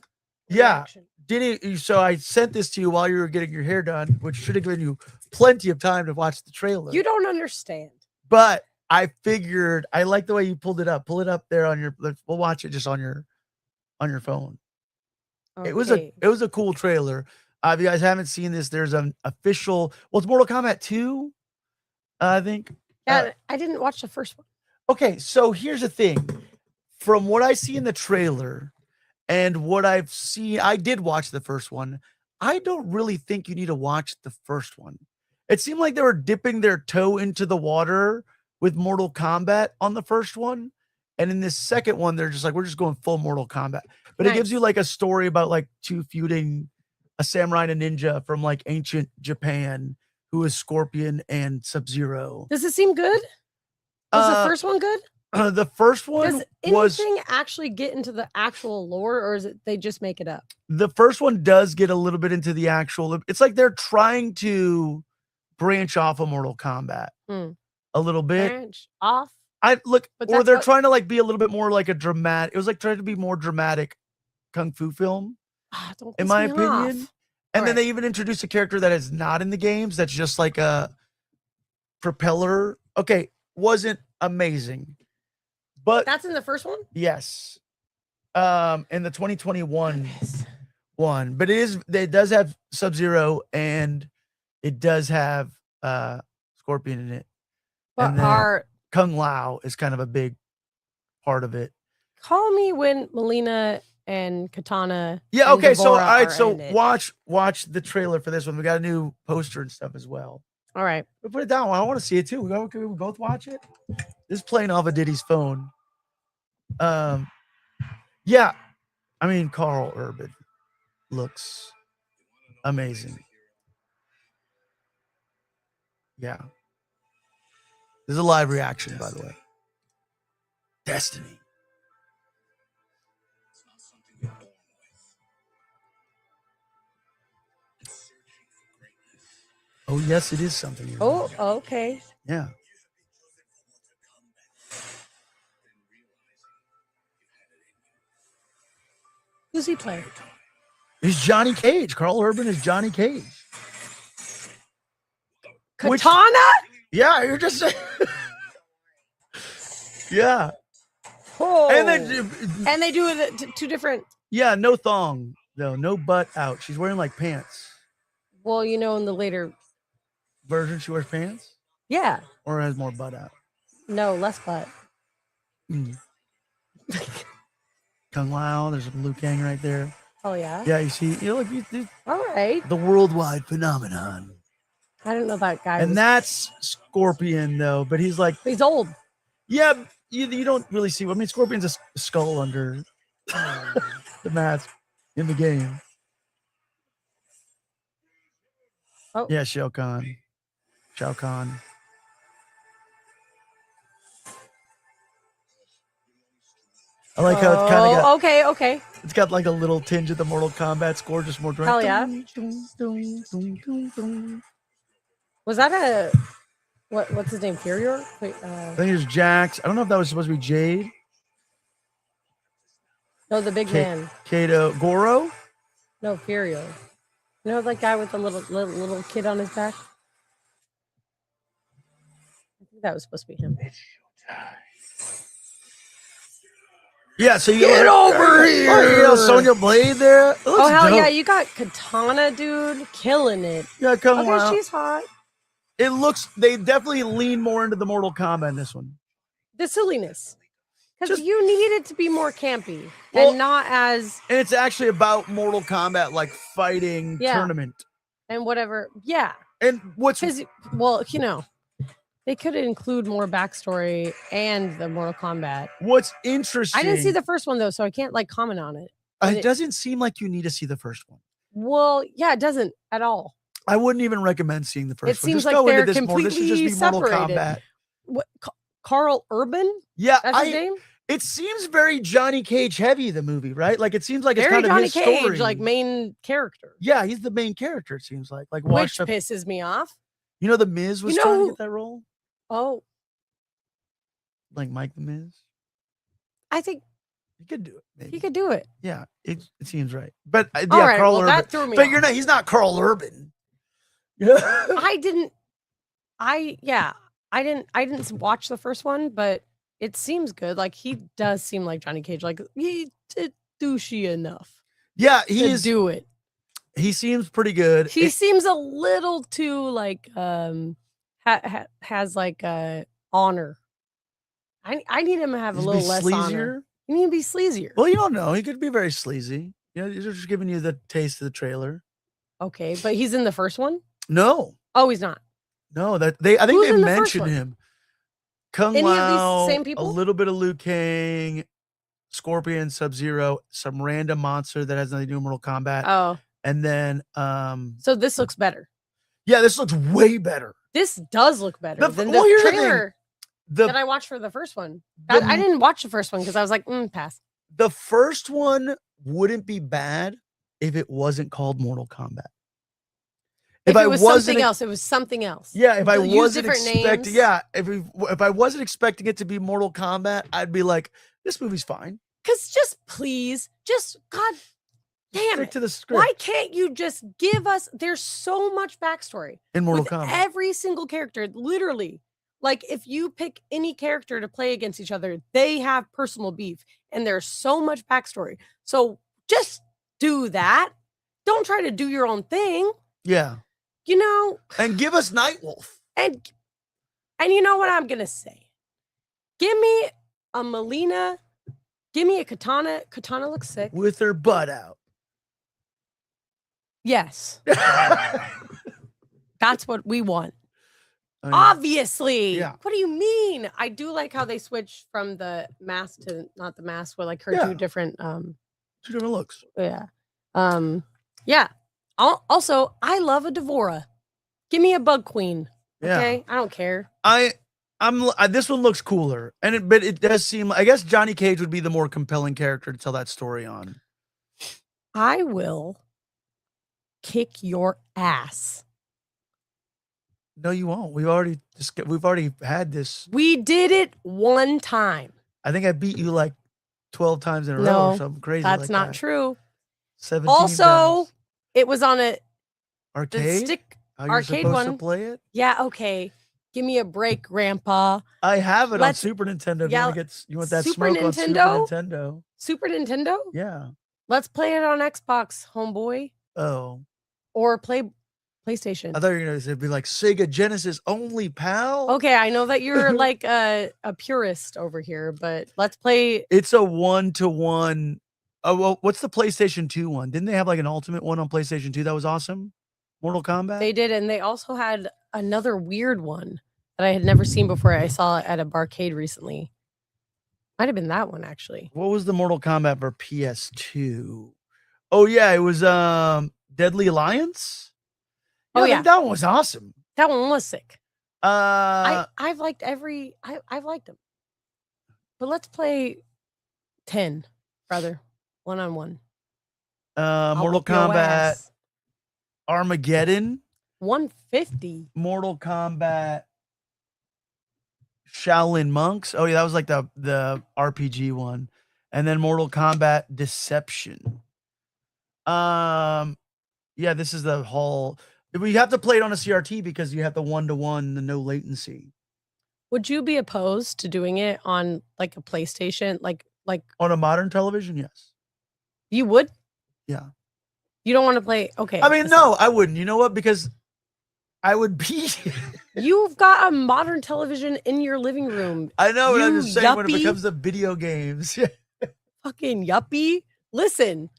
Yeah. Reaction. So I sent this to you while you were getting your hair done, which should have given you plenty of time to watch the trailer. You don't understand. But I figured I like the way you pulled it up. Pull it up there on your. We'll watch it just on your phone. Okay. It was a cool trailer. If you guys haven't seen this, there's an official. Well, it's Mortal Kombat 2, I think. Yeah, I didn't watch the first one. Okay, so here's the thing. From what I see in the trailer and what I've seen, I did watch the first one. I don't really think you need to watch the first one. It seemed like they were dipping their toe into the water with Mortal Kombat on the first one. And in this second one, they're just like, we're just going full Mortal Kombat. But Nice. It gives you like a story about like two feuding, a samurai and a ninja from like ancient Japan who is Scorpion and Sub-Zero. Does it seem good? Was the first one good? The first one Does was anything actually get into the actual lore, or is it they just make it up? the first one does get a little bit into the actual. It's like they're trying to branch off of Mortal Kombat a little bit. Branch off. I look, But or that's they're what- trying to like be a little bit more like a dramatic. It was like trying to be more dramatic kung fu film, Don't in piss my me opinion. off. And then Alright. they even introduced a character that is not in the games. That's just like a propeller. Okay, wasn't amazing, but That's in the first one. yes, in the 2021 one, but it does have Sub-Zero and it does have Scorpion in it. But And then are Kung Lao is kind of a big part of it. call me when Melina and Katana. Yeah, and okay, so Devorah all right, are so in it. watch the trailer for this one. We got a new poster and stuff as well. All right. We put it down. I want to see it too. Can we both watch it? This is playing off of Diddy's phone. Yeah, I mean Carl Urban looks amazing. Yeah. This is a live reaction, by the way. Destiny. Oh, yes, it is something. you're Oh, right. okay. Yeah. Who's he play? He's Johnny Cage. Carl Urban is Johnny Cage. Which- Katana? Yeah, you're just saying. Yeah. Oh. And then, And they do it at two different. yeah, no thong, though. No butt out. She's wearing like pants. Well, you know, in the later. Version, she wears pants Yeah. or has more butt out. No, less butt. Mm. Kung Lao, there's a Liu Kang right there. Oh yeah. Yeah, you see, look, All right. the worldwide phenomenon. I didn't know that guy. And was, that's Scorpion, though. But he's like, he's old. yeah, you don't really see. I mean, Scorpion's a skull under the mask in the game. Oh. Yeah, Shao Kahn. Shao Kahn. I like how it's kind of got, Okay. it's got like a little tinge of the Mortal Kombat score, just more Hell yeah. Was that a what's his name? Furior? Wait, I think it's Jax. I don't know if that was supposed to be Jade. no, the big man. Kato. Goro? No, Furior. You know that guy with the little kid on his back? I think that was supposed to be him. Yeah, so you Get over here! Oh, you know, Sonya Blade there. It looks Oh hell dope. yeah, you got Katana, dude, killing it. Yeah, come Okay, on. she's hot. It looks. They definitely lean more into the Mortal Kombat in this one. The silliness, because Just- you need it to be more campy Well, and not as And it's actually about Mortal Kombat, like fighting Yeah. tournament. and whatever. Yeah, And what's because well, you know, they could include more backstory and the Mortal Kombat. interesting? I didn't see the first one though, so I can't like comment on it. It doesn't seem like you need to see the first one. Well, yeah, it doesn't at all. I wouldn't even recommend seeing the first one. It seems Just like go they're into this more. This should just be completely Mortal separated. Kombat. What Carl Urban? Yeah, That's his name. it seems very Johnny Cage heavy, the movie, right? Like it seems like it's Very kind of Johnny his Cage, story. like main character. Yeah, he's the main character, it seems like. Like Which washed up. pisses me off. You know, the Miz was You know trying to who- get that role? Oh, Like Mike the Miz? I think He could do it, maybe. he could do it. Yeah, it seems right. But yeah, All right, Carl well, Urban. that threw me But off. he's not Carl Urban. Yeah. I didn't watch the first one, but it seems good. Like he does seem like Johnny Cage. Like he did douchey enough Yeah, to do it. he seems pretty good. He seems a little too like has like honor. I need him to have a He's little be less sleazier. honor. You need to be sleazier. Well, you don't know. He could be very sleazy. You know, he's just giving you the taste of the trailer. Okay, but he's in the first one. No, Oh, he's not. no, that I think Who's they in the first mentioned one? him. Kung Any of these Lao, same a people? little bit of Liu Kang, Scorpion, Sub-Zero, some random monster that has nothing to do with Mortal Kombat, Oh, and then so this looks better. yeah, this looks way better. This does look better The- than well, the here's the thing. trailer The that I watched for the first one. the- I didn't watch the first one because I was like, pass. the first one wouldn't be bad if it wasn't called Mortal Kombat. If I it was wasn't something ex- else, it was something else. Yeah, if I They'll use wasn't different expecting, names. yeah, if I wasn't expecting it to be Mortal Kombat, I'd be like, this movie's fine. Because just please, God damn Stick it. to the script Why can't you just give us? There's so much backstory in Mortal with Kombat. every single character. Literally, like if you pick any character to play against each other, they have personal beef, and there's so much backstory. So just do that. Don't try to do your own thing. Yeah, You know, and give us Nightwolf. and you know what I'm gonna say? Give me a Melina. Give me a Katana. Katana looks sick. With her butt out. Yes, that's what we want. I mean, Obviously. Yeah. What do you mean? I do like how they switch from the mask to not the mask, but like her Yeah. two different two different looks. yeah. Yeah. Also, I love a Devora. Give me a Bug Queen. Yeah, Okay. I don't care. this one looks cooler, but it does seem. I guess Johnny Cage would be the more compelling character to tell that story on. I will kick your ass. No, you won't. We've already had this. We did it one time. I think I beat you like 12 times in a row No, or something crazy. That's like not that. true. 17 Also, times. it was on the Arcade. stick. How you're arcade supposed to one. play it? Yeah, okay. Give me a break, Grandpa. I have it on Let's- Super Nintendo. If yeah, you want that Super smoke on Super Nintendo? Nintendo? Super Nintendo? Yeah. Let's play it on Xbox, homeboy. Oh, Or PlayStation. I thought you were gonna say it'd be like Sega Genesis only, pal. Okay, I know that you're like a purist over here, but let's play. It's a 1-to-1. Oh well, what's the PlayStation 2 one? Didn't they have like an ultimate one on PlayStation 2 that was awesome? Mortal Kombat. They did, and they also had another weird one that I had never seen before. I saw at a barcade recently. Might have been that one actually. What was the Mortal Kombat for PS2? Oh yeah, it was Deadly Alliance. Oh, I yeah. think that one was awesome. That one was sick. Uh, I've liked I've liked them. But let's play 10, brother. 1-on-1. Mortal Kombat Armageddon, 150. Mortal Kombat Shaolin Monks. Oh yeah, that was like the RPG one, and then Mortal Kombat Deception. Yeah, this is the whole. We have to play it on a CRT because you have the 1-to-1, the no latency. Would you be opposed to doing it on like a PlayStation, like Like on a modern television, yes. you would? Yeah. You don't want to play? Okay. I mean, no, I wouldn't. You know what? Because I would be. You've got a modern television in your living room. I know, but I'm You just saying when it yuppie. becomes to video games. Fucking yuppie. Listen,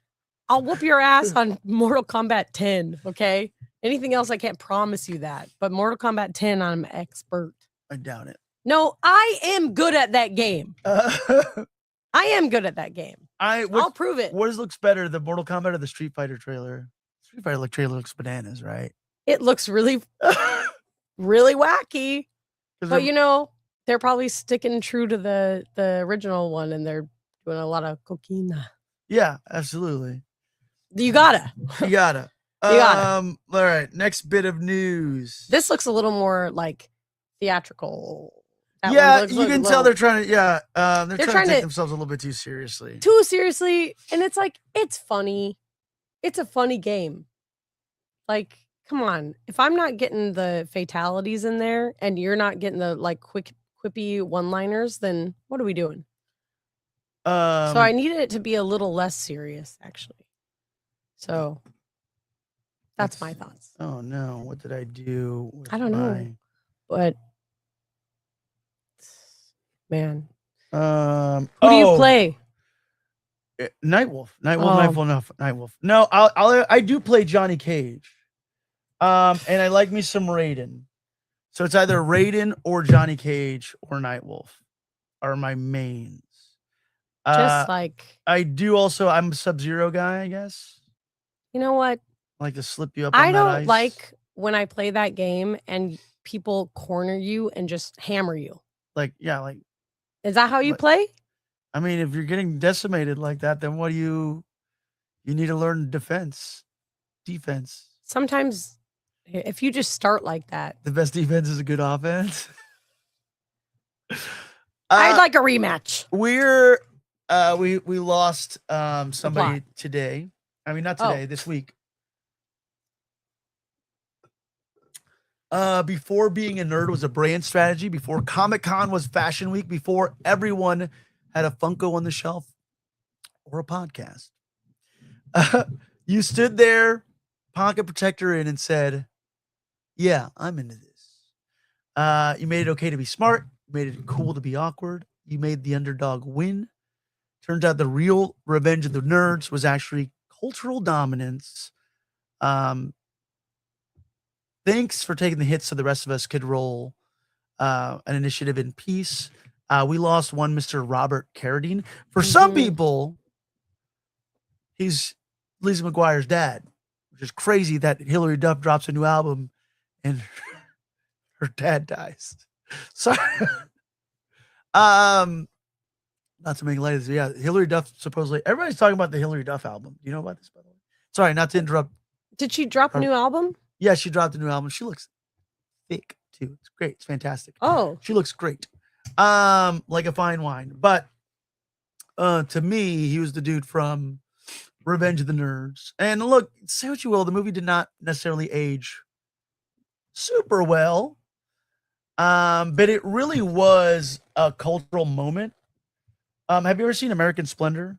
I'll whoop your ass on Mortal Kombat 10, okay? Anything else, I can't promise you that. But Mortal Kombat 10, I'm expert. I doubt it. No, I am good at that game. I am good at that game. I'll prove it. What looks better, the Mortal Kombat or the Street Fighter trailer? Street Fighter trailer looks bananas, right? It looks really, really wacky. But you know, they're probably sticking true to the original one, and they're doing a lot of cocaine. Yeah, absolutely. You gotta. You gotta. All right, next bit of news. This looks a little more like theatrical. That you can tell they're trying to. Yeah, they're trying to take themselves a little bit too seriously. Too seriously, and it's like it's funny. It's a funny game. Like, come on. If I'm not getting the fatalities in there, and you're not getting the like quippy one-liners, then what are we doing? So I needed it to be a little less serious, actually. So that's my thoughts. Oh no, what did I do? I don't know, but man, who do you play? Nightwolf. Nightwolf. No, I do play Johnny Cage. And I like me some Raiden. So it's either Raiden or Johnny Cage or Nightwolf are my mains. Just like I do also. I'm a Sub-Zero guy, I guess. You know what? I like to slip you up. On I don't that ice. like when I play that game and people corner you and just hammer you. Like, yeah, like. Is that how you play? I mean, if you're getting decimated like that, then what do you need to learn defense. Sometimes if you just start like that. The best defense is a good offense. I'd like a rematch. We lost somebody today. I mean, not today, this week. Before being a nerd was a brand strategy, before Comic-Con was fashion week, before everyone had a Funko on the shelf or a podcast. You stood there, pocket protector in, and said, yeah, I'm into this. You made it okay to be smart. You made it cool to be awkward. You made the underdog win. Turns out the real Revenge of the Nerds was actually cultural dominance. Thanks for taking the hits so the rest of us could roll an initiative in peace. We lost one Mr. Robert Carradine. For some people, he's Lizzie McGuire's dad, which is crazy that Hillary Duff drops a new album and her dad dies. Sorry. Not to make light of this. Yeah, Hillary Duff supposedly. Everybody's talking about the Hillary Duff album. Do you know about this, by the way? Sorry, not to interrupt. Did she drop a new album? Yeah, she dropped a new album. She looks thick too. It's great. It's fantastic. Oh, she looks great. Like a fine wine. But to me, he was the dude from Revenge of the Nerds. And look, say what you will, the movie did not necessarily age super well. But it really was a cultural moment. Have you ever seen American Splendor?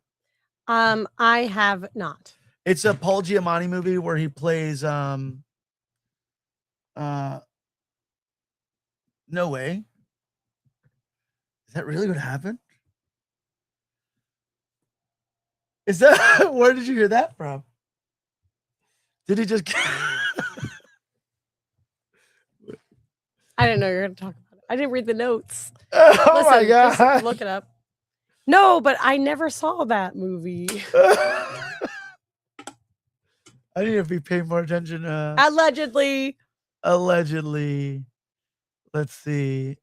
I have not. It's a Paul Giamatti movie where he plays no way. Is that really what happened? Is that where did you hear that from? Did he just I didn't know you were going to talk about it. I didn't read the notes. Oh, listen, my God. Just look it up. No, but I never saw that movie. I need to be paying more attention. Allegedly. Let's see.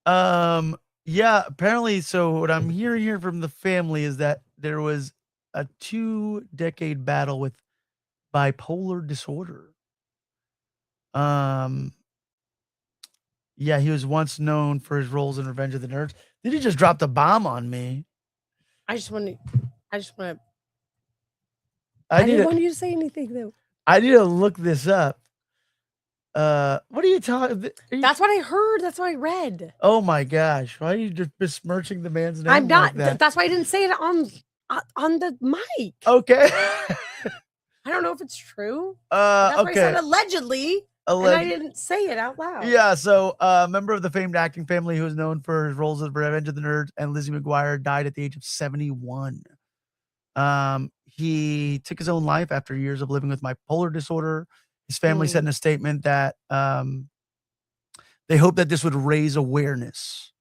Yeah, apparently. So what I'm hearing here from the family is that there was a 2-decade battle with bipolar disorder. Yeah, he was once known for his roles in Revenge of the Nerds. Did he just drop the bomb on me? I didn't want you to say anything though. I need to look this up. What are you talking? That's what I heard. That's what I read. Oh my gosh! Why are you just besmirching the man's name? I'm not. Like that? That's why I didn't say it on the mic. Okay. I don't know if it's true. That's why I said allegedly. And I didn't say it out loud. Yeah, so a member of the famed acting family who is known for his roles as Revenge of the Nerds and Lizzie McGuire died at the age of 71. He took his own life after years of living with bipolar disorder. His family said in a statement that they hope that this would raise awareness.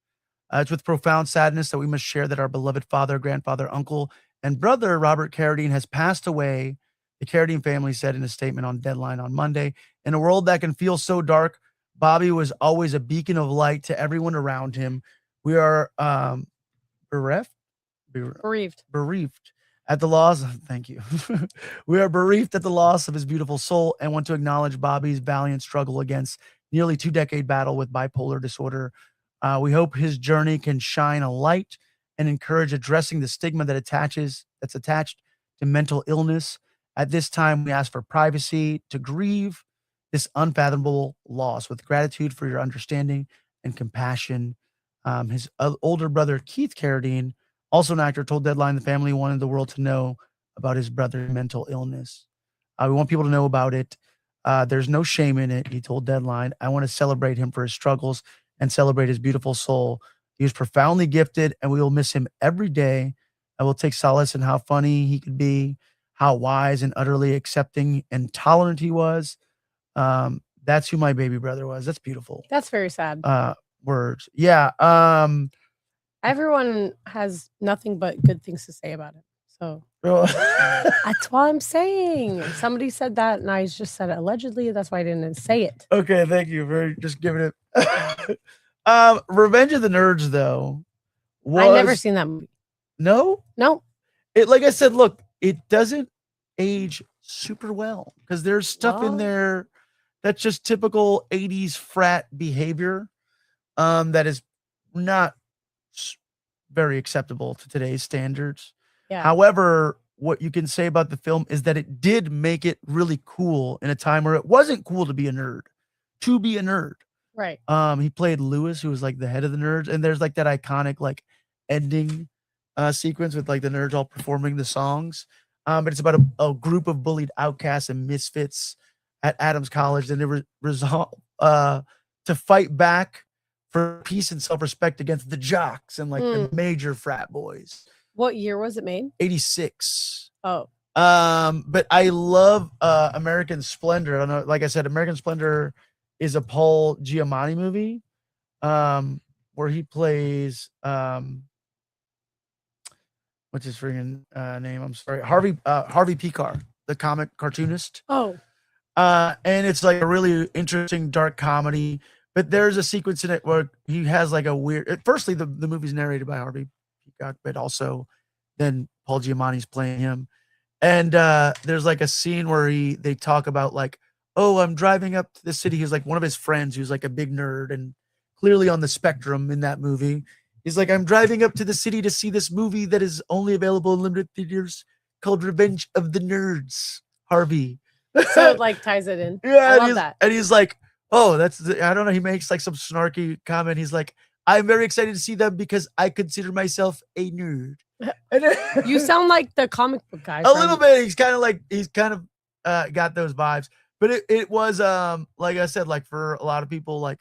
It's with profound sadness that we must share that our beloved father, grandfather, uncle, and brother, Robert Carradine, has passed away. The Carradine family said in a statement on Deadline on Monday, in a world that can feel so dark, Bobby was always a beacon of light to everyone around him. We are bereaved at the loss. Thank you. We are bereaved at the loss of his beautiful soul and want to acknowledge Bobby's valiant struggle against nearly 2-decade battle with bipolar disorder. We hope his journey can shine a light and encourage addressing the stigma that's attached to mental illness. At this time, we ask for privacy to grieve this unfathomable loss with gratitude for your understanding and compassion. His older brother, Keith Carradine, also an actor, told Deadline the family wanted the world to know about his brother's mental illness. We want people to know about it. There's no shame in it, he told Deadline. I want to celebrate him for his struggles and celebrate his beautiful soul. He was profoundly gifted, and we will miss him every day. I will take solace in how funny he could be, how wise and utterly accepting and tolerant he was. That's who my baby brother was. That's beautiful. That's very sad. Words. Yeah. Everyone has nothing but good things to say about it. So that's what I'm saying. Somebody said that, and I just said it allegedly. That's why I didn't say it. Okay, thank you for just giving it. Revenge of the Nerds, though. I've never seen that movie. No? It, like I said, look, it doesn't age super well because there's stuff in there that's just typical 80s frat behavior that is not very acceptable to today's standards. Yeah. However, what you can say about the film is that it did make it really cool in a time where it wasn't cool to be a nerd. Right. He played Lewis, who was like the head of the nerds, and there's like that iconic like ending sequence with like the nerds all performing the songs. But it's about a group of bullied outcasts and misfits at Adams College, and they were resolved to fight back for peace and self-respect against the jocks and like the major frat boys. What year was it made? 86. Oh. But I love American Splendor. I don't know, like I said, American Splendor is a Paul Giamatti movie where he plays what's his freaking name? I'm sorry. Harvey Picar, the comic cartoonist. Oh. And it's like a really interesting dark comedy, but there's a sequence in it where he has like a weird, firstly, the movie's narrated by Harvey Picar, but also then Paul Giamatti's playing him. And there's like a scene where they talk about like, oh, I'm driving up to the city. He's like one of his friends who's like a big nerd and clearly on the spectrum in that movie. He's like, I'm driving up to the city to see this movie that is only available in limited theaters called Revenge of the Nerds, Harvey. So it like ties it in. Yeah, I love that. And he's like, oh, I don't know. He makes like some snarky comment. He's like, I'm very excited to see them because I consider myself a nerd. And you sound like the comic book guy. A little bit. He's kind of got those vibes. But it was like I said, like for a lot of people, like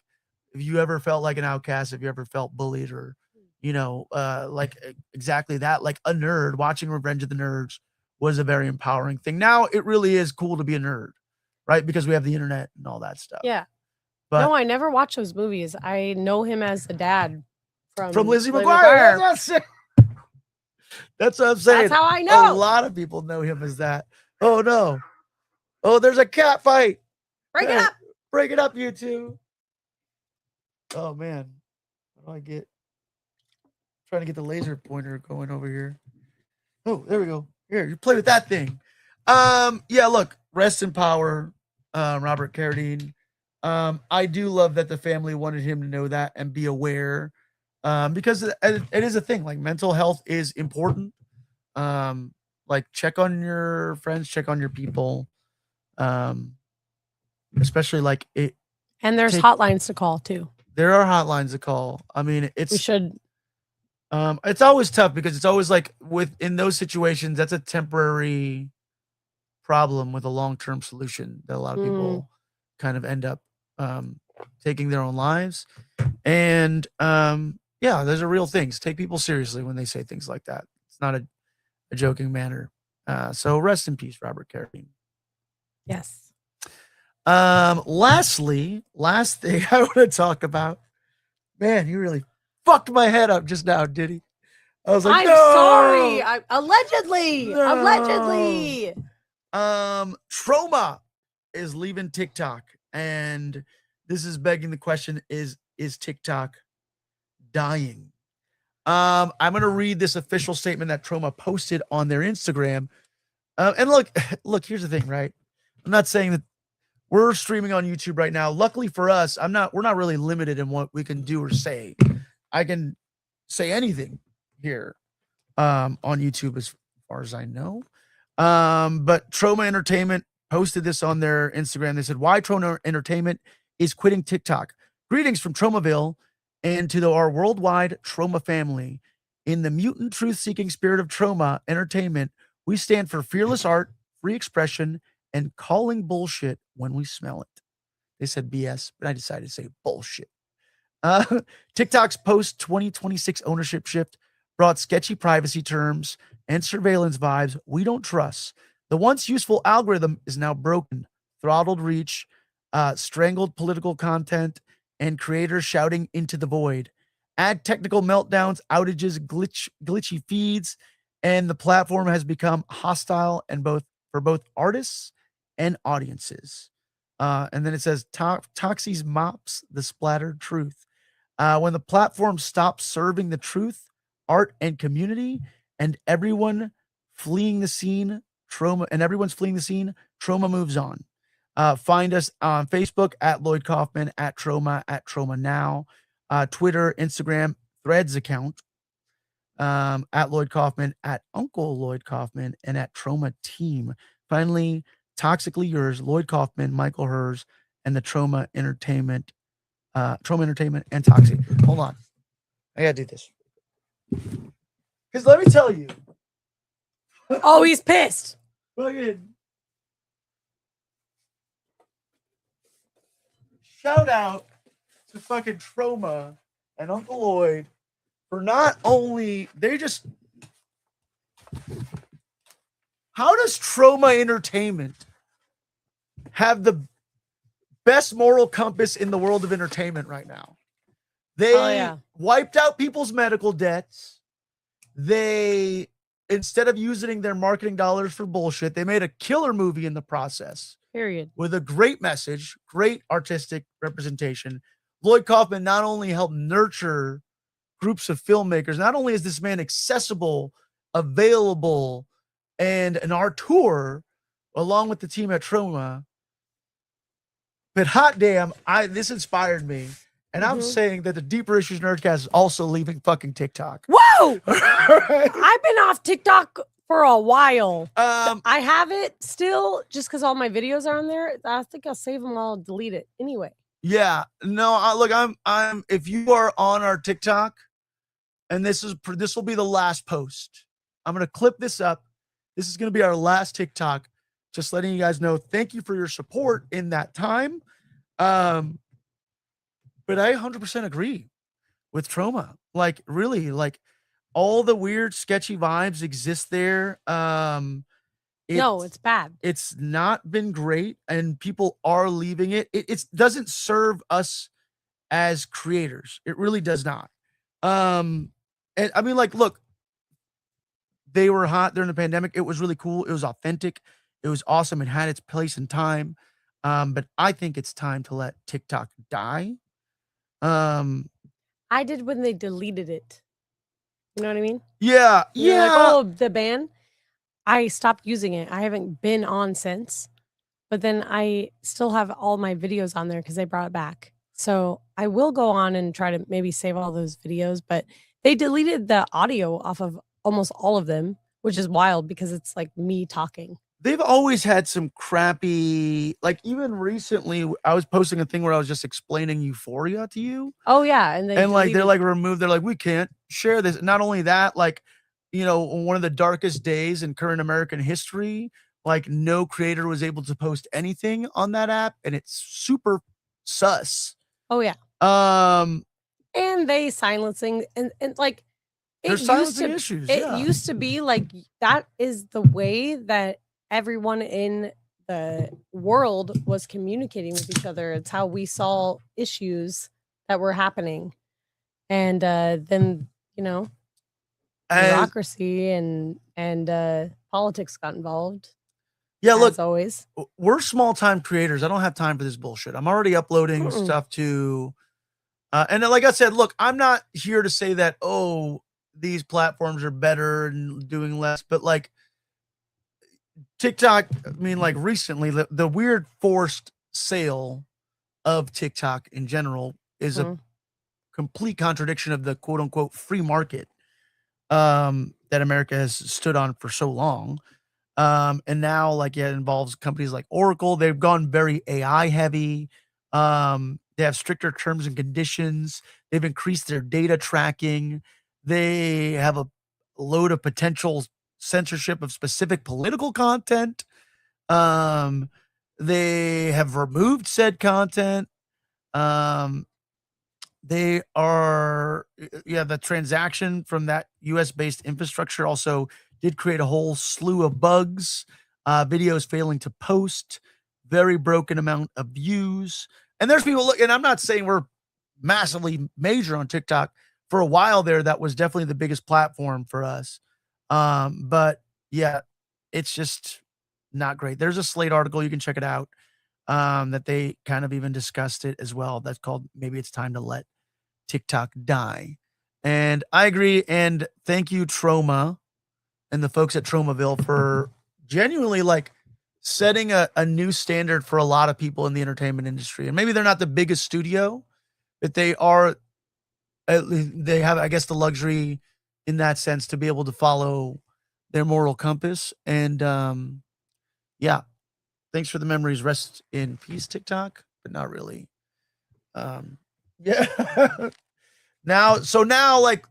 if you ever felt like an outcast, if you ever felt bullied or, you know, like exactly that, like a nerd, watching Revenge of the Nerds was a very empowering thing. Now it really is cool to be a nerd, right? Because we have the internet and all that stuff. Yeah. But no, I never watched those movies. I know him as the dad from Lizzie McGuire. That's what I'm saying. That's how I know. A lot of people know him as that. Oh no. Oh, there's a cat fight. Break it up. Break it up, you two. Oh man. How do I get trying to get the laser pointer going over here? Oh, there we go. Here, you play with that thing. Yeah, look, rest in power, Robert Carradine. I do love that the family wanted him to know that and be aware. Because it is a thing, like mental health is important. Like check on your friends, check on your people. Especially like And there's hotlines to call too. There are hotlines to call. I mean, We should. It's always tough because it's always like in those situations, that's a temporary problem with a long-term solution that a lot of people kind of end up taking their own lives. And yeah, those are real things. Take people seriously when they say things like that. It's not a joking manner. So rest in peace, Robert Carradine. Yes. Lastly, last thing I want to talk about. Man, you really fucked my head up just now, Didi. I was like, I'm no! sorry. Allegedly. No. Allegedly. Troma is leaving TikTok, and this is begging the question: Is TikTok dying? I'm gonna read this official statement that Troma posted on their Instagram. And look, here's the thing, right? I'm not saying that we're streaming on YouTube right now. Luckily for us, we're not really limited in what we can do or say. I can say anything here on YouTube as far as I know. But Troma Entertainment posted this on their Instagram. They said, why Troma Entertainment is quitting TikTok. Greetings from Tromaville and to our worldwide Troma family. In the mutant truth-seeking spirit of Troma Entertainment, we stand for fearless art, free expression, and calling bullshit when we smell it. They said BS, but I decided to say bullshit. TikTok's post-2026 ownership shift brought sketchy privacy terms and surveillance vibes we don't trust. The once useful algorithm is now broken, throttled reach, strangled political content, and creators shouting into the void. Add technical meltdowns, outages, glitchy feeds, and the platform has become hostile and for both artists and audiences. And then it says, Toxie's mops the splattered truth. When the platform stops serving the truth, art, and community, and everyone's fleeing the scene, Troma moves on. Find us on Facebook at Lloyd Kaufman, at Troma Now, Twitter, Instagram, Threads account, at Lloyd Kaufman, at Uncle Lloyd Kaufman, and at Troma Team. Finally, Toxically Yours, Lloyd Kaufman, Michael Hers, and the Troma Entertainment, and Toxie. Hold on. I gotta do this. Because let me tell you. Oh, he's pissed. Fucking shout out to fucking Troma and Uncle Lloyd for not only how does Troma Entertainment have the best moral compass in the world of entertainment right now? They wiped out people's medical debts. They, instead of using their marketing dollars for bullshit, they made a killer movie in the process. Period. With a great message, great artistic representation. Lloyd Kaufman not only helped nurture groups of filmmakers, not only is this man accessible, available, and an auteur along with the team at Troma, but hot damn, this inspired me. And I'm saying that the Deeper Issues Nerdcast is also leaving fucking TikTok. Whoa! I've been off TikTok for a while. I have it still just because all my videos are on there. I think I'll save them all, delete it anyway. Yeah, no, look, I'm. If you are on our TikTok, and this will be the last post. I'm gonna clip this up. This is gonna be our last TikTok. Just letting you guys know. Thank you for your support in that time. But I 100% agree with Troma. Like, really, like all the weird, sketchy vibes exist there. No, it's bad. It's not been great, and people are leaving it. It doesn't serve us as creators. It really does not. And I mean, like, look, they were hot during the pandemic. It was really cool. It was authentic. It was awesome. It had its place and time. But I think it's time to let TikTok die. I did when they deleted it. You know what I mean? Yeah. You're Yeah. like, oh, the ban. I stopped using it. I haven't been on since. But then I still have all my videos on there because they brought it back. So I will go on and try to maybe save all those videos. But they deleted the audio off of almost all of them, which is wild because it's like me talking. they've always had some crappy, like even recently I was posting a thing where I was just explaining Euphoria to you. Oh yeah, and They're like removed. They're like, we can't share this. Not only that, like, one of the darkest days in current American history, like no creator was able to post anything on that app, and it's super sus. Oh yeah. And they silencing and like there's silencing issues. It used to be like that is the way that everyone in the world was communicating with each other. It's how we saw issues that were happening. And then, bureaucracy and politics got involved. Yeah, look, always. We're small-time creators. I don't have time for this bullshit. I'm already uploading stuff to and like I said, look, I'm not here to say that, these platforms are better and doing less, but like TikTok, I mean, like recently, the weird forced sale of TikTok in general is a complete contradiction of the quote unquote free market that America has stood on for so long. And now, like, it involves companies like Oracle. They've gone very AI heavy. They have stricter terms and conditions. They've increased their data tracking. They have a load of potential censorship of specific political content. They have removed said content. They are, the transaction from that US-based infrastructure also did create a whole slew of bugs, videos failing to post, very broken amount of views. And there's people and I'm not saying we're massively major on TikTok. For a while there, that was definitely the biggest platform for us. But yeah, it's just not great. There's a Slate article, you can check it out, that they kind of even discussed it as well. That's called Maybe It's Time to Let TikTok Die. And I agree. And thank you, Troma, and the folks at Tromaville for genuinely like setting a new standard for a lot of people in the entertainment industry. And maybe they're not the biggest studio, but they have, I guess, the luxury in that sense to be able to follow their moral compass. And yeah, thanks for the memories. Rest in peace, TikTok, but not really. Yeah. Now, like,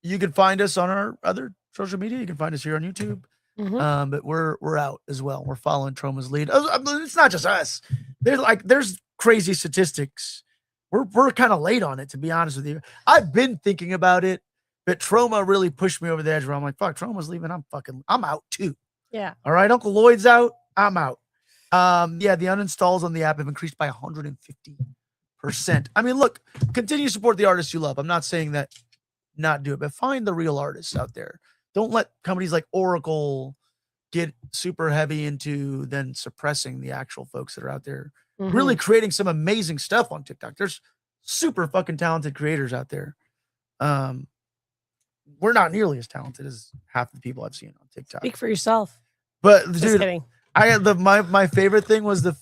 you can find us on our other social media. You can find us here on YouTube. But we're out as well. We're following Troma's lead. It's not just us. There's crazy statistics. We're kind of late on it, to be honest with you. I've been thinking about it, but Troma really pushed me over the edge where I'm like, fuck, Troma's leaving. I'm out too. Yeah. All right. Uncle Lloyd's out. I'm out. Yeah, the uninstalls on the app have increased by 150%. I mean, look, continue to support the artists you love. I'm not saying that not do it, but find the real artists out there. Don't let companies like Oracle get super heavy into then suppressing the actual folks that are out there really creating some amazing stuff on TikTok. There's super fucking talented creators out there. We're not nearly as talented as half the people I've seen on TikTok. Speak for yourself. But just dude, kidding. I had my favorite thing was the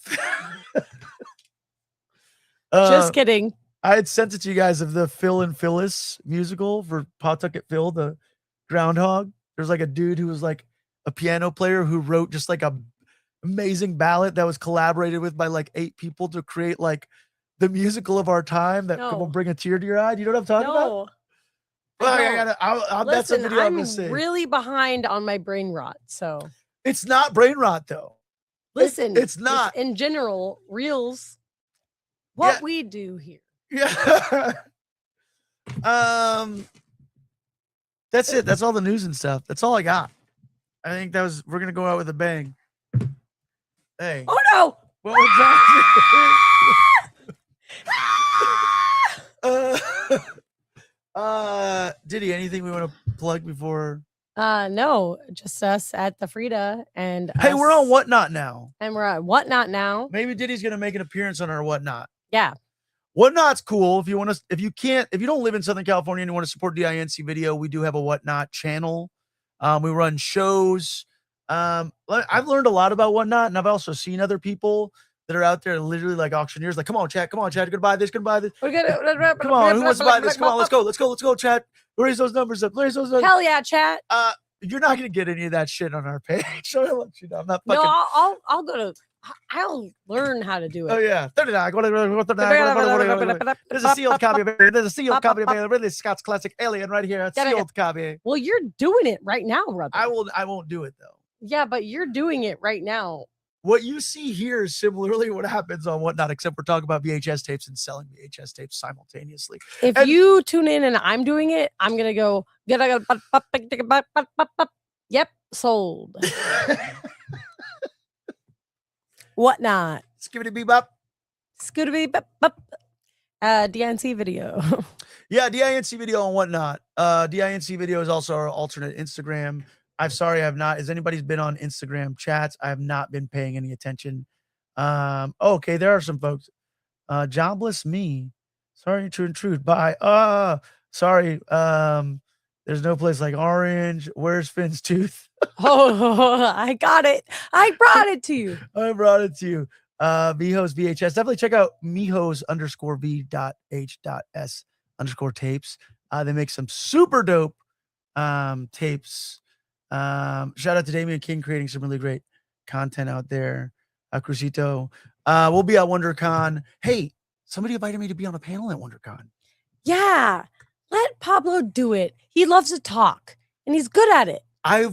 just kidding. I had sent it to you guys of the Phil and Phyllis musical for Pawtucket Phil, the groundhog. There's like a dude who was like a piano player who wrote just like a amazing ballad that was collaborated with by like 8 people to create like the musical of our time that will bring a tear to your eye. Do you know what I'm talking about? Well, that's a video I'm really behind on my brain rot. So it's not brain rot though. Listen, it's not in general, reels. What we do here. Yeah. That's it. That's all the news and stuff. That's all I got. I think we're gonna go out with a bang. Hey. Oh no! What was that? Didi, anything we want to plug before? No, just us at the Frida and hey, we're on Whatnot now. And we're on Whatnot now. Maybe Didi's gonna make an appearance on our Whatnot. Yeah. Whatnot's cool. If you don't live in Southern California and you want to support DINC Video, we do have a Whatnot channel. We run shows. I've learned a lot about Whatnot, and I've also seen other people that are out there literally like auctioneers. Like, come on, chat, gonna buy this, gonna buy this. Come on, who wants to buy this? Come on, let's go, chat. Raise those numbers up. Hell yeah, chat. You're not gonna get any of that shit on our page. So I'll let you know. I'm not No, fucking. I'll go to. I'll learn how to do Oh it. yeah, 39. There's a sealed copy. There's a sealed copy of Ridley Scott's classic Alien right here. A sealed copy. Well, you're doing it right now, brother. I won't do it though. Yeah, but you're doing it right now. What you see here is similarly what happens on Whatnot, except we're talking about VHS tapes and selling VHS tapes simultaneously. If you tune in and I'm doing it, I'm gonna go. Yep, sold. Whatnot. Skibbity bebop. Scooty bop. DNC video. Yeah, DINC video and Whatnot. DINC video is also our alternate Instagram. I'm sorry, I have not. Has anybody's been on Instagram chats? I have not been paying any attention. Okay, there are some folks. Jobless me. Sorry, true and true. Bye. Sorry. There's no place like Orange. Where's Finn's tooth? Oh, I got it. I brought it to you. I brought it to you. Miho's VHS. Definitely check out Miho's _V.H.S_tapes. They make some super dope tapes. Shout out to Damian King creating some really great content out there. Crucito. We'll be at WonderCon. Hey, somebody invited me to be on a panel at WonderCon. Yeah. Let Pablo do it. He loves to talk and he's good at it. I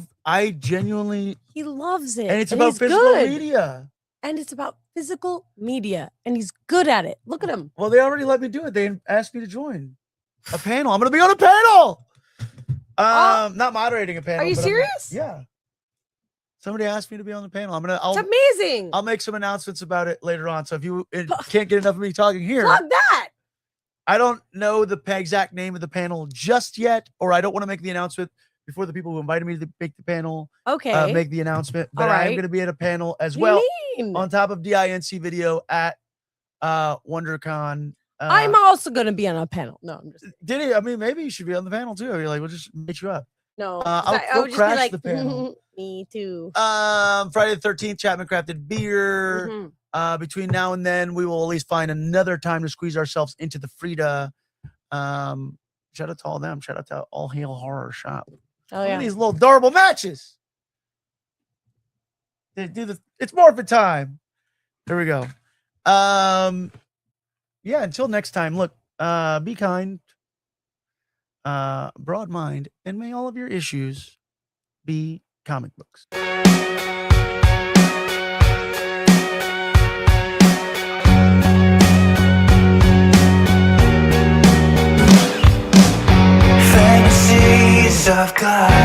genuinely He loves it. and it's about physical media. And it's about physical media. And he's good at it. Look at him. Well, they already let me do it. They asked me to join a panel. I'm gonna be on a panel. Not moderating a panel. Are you serious? Yeah. Somebody asked me to be on the panel. It's amazing. I'll make some announcements about it later on. So if you can't get enough of me talking here, plug that. I don't know the exact name of the panel just yet, or I don't want to make the announcement before the people who invited me to make the panel make the announcement. But I am going to be at a panel as well on top of DINC video at WonderCon. I'm also going to be on a panel. No, I'm just Didi, I mean, maybe you should be on the panel too. You're like, we'll just meet you up. No, I'll crash the panel. Me too. Friday the 13th, Chapman Crafted Beer. Mm-hmm. Between now and then, we will at least find another time to squeeze ourselves into the Frida. Shout out to all of them. Shout out to All Hail Horror Shop. Oh, Look yeah. at these little adorable matches. They do this. It's morphin' time. There we go. Yeah, until next time, look, be kind, broad mind, and may all of your issues be comic books. Fantasies of God.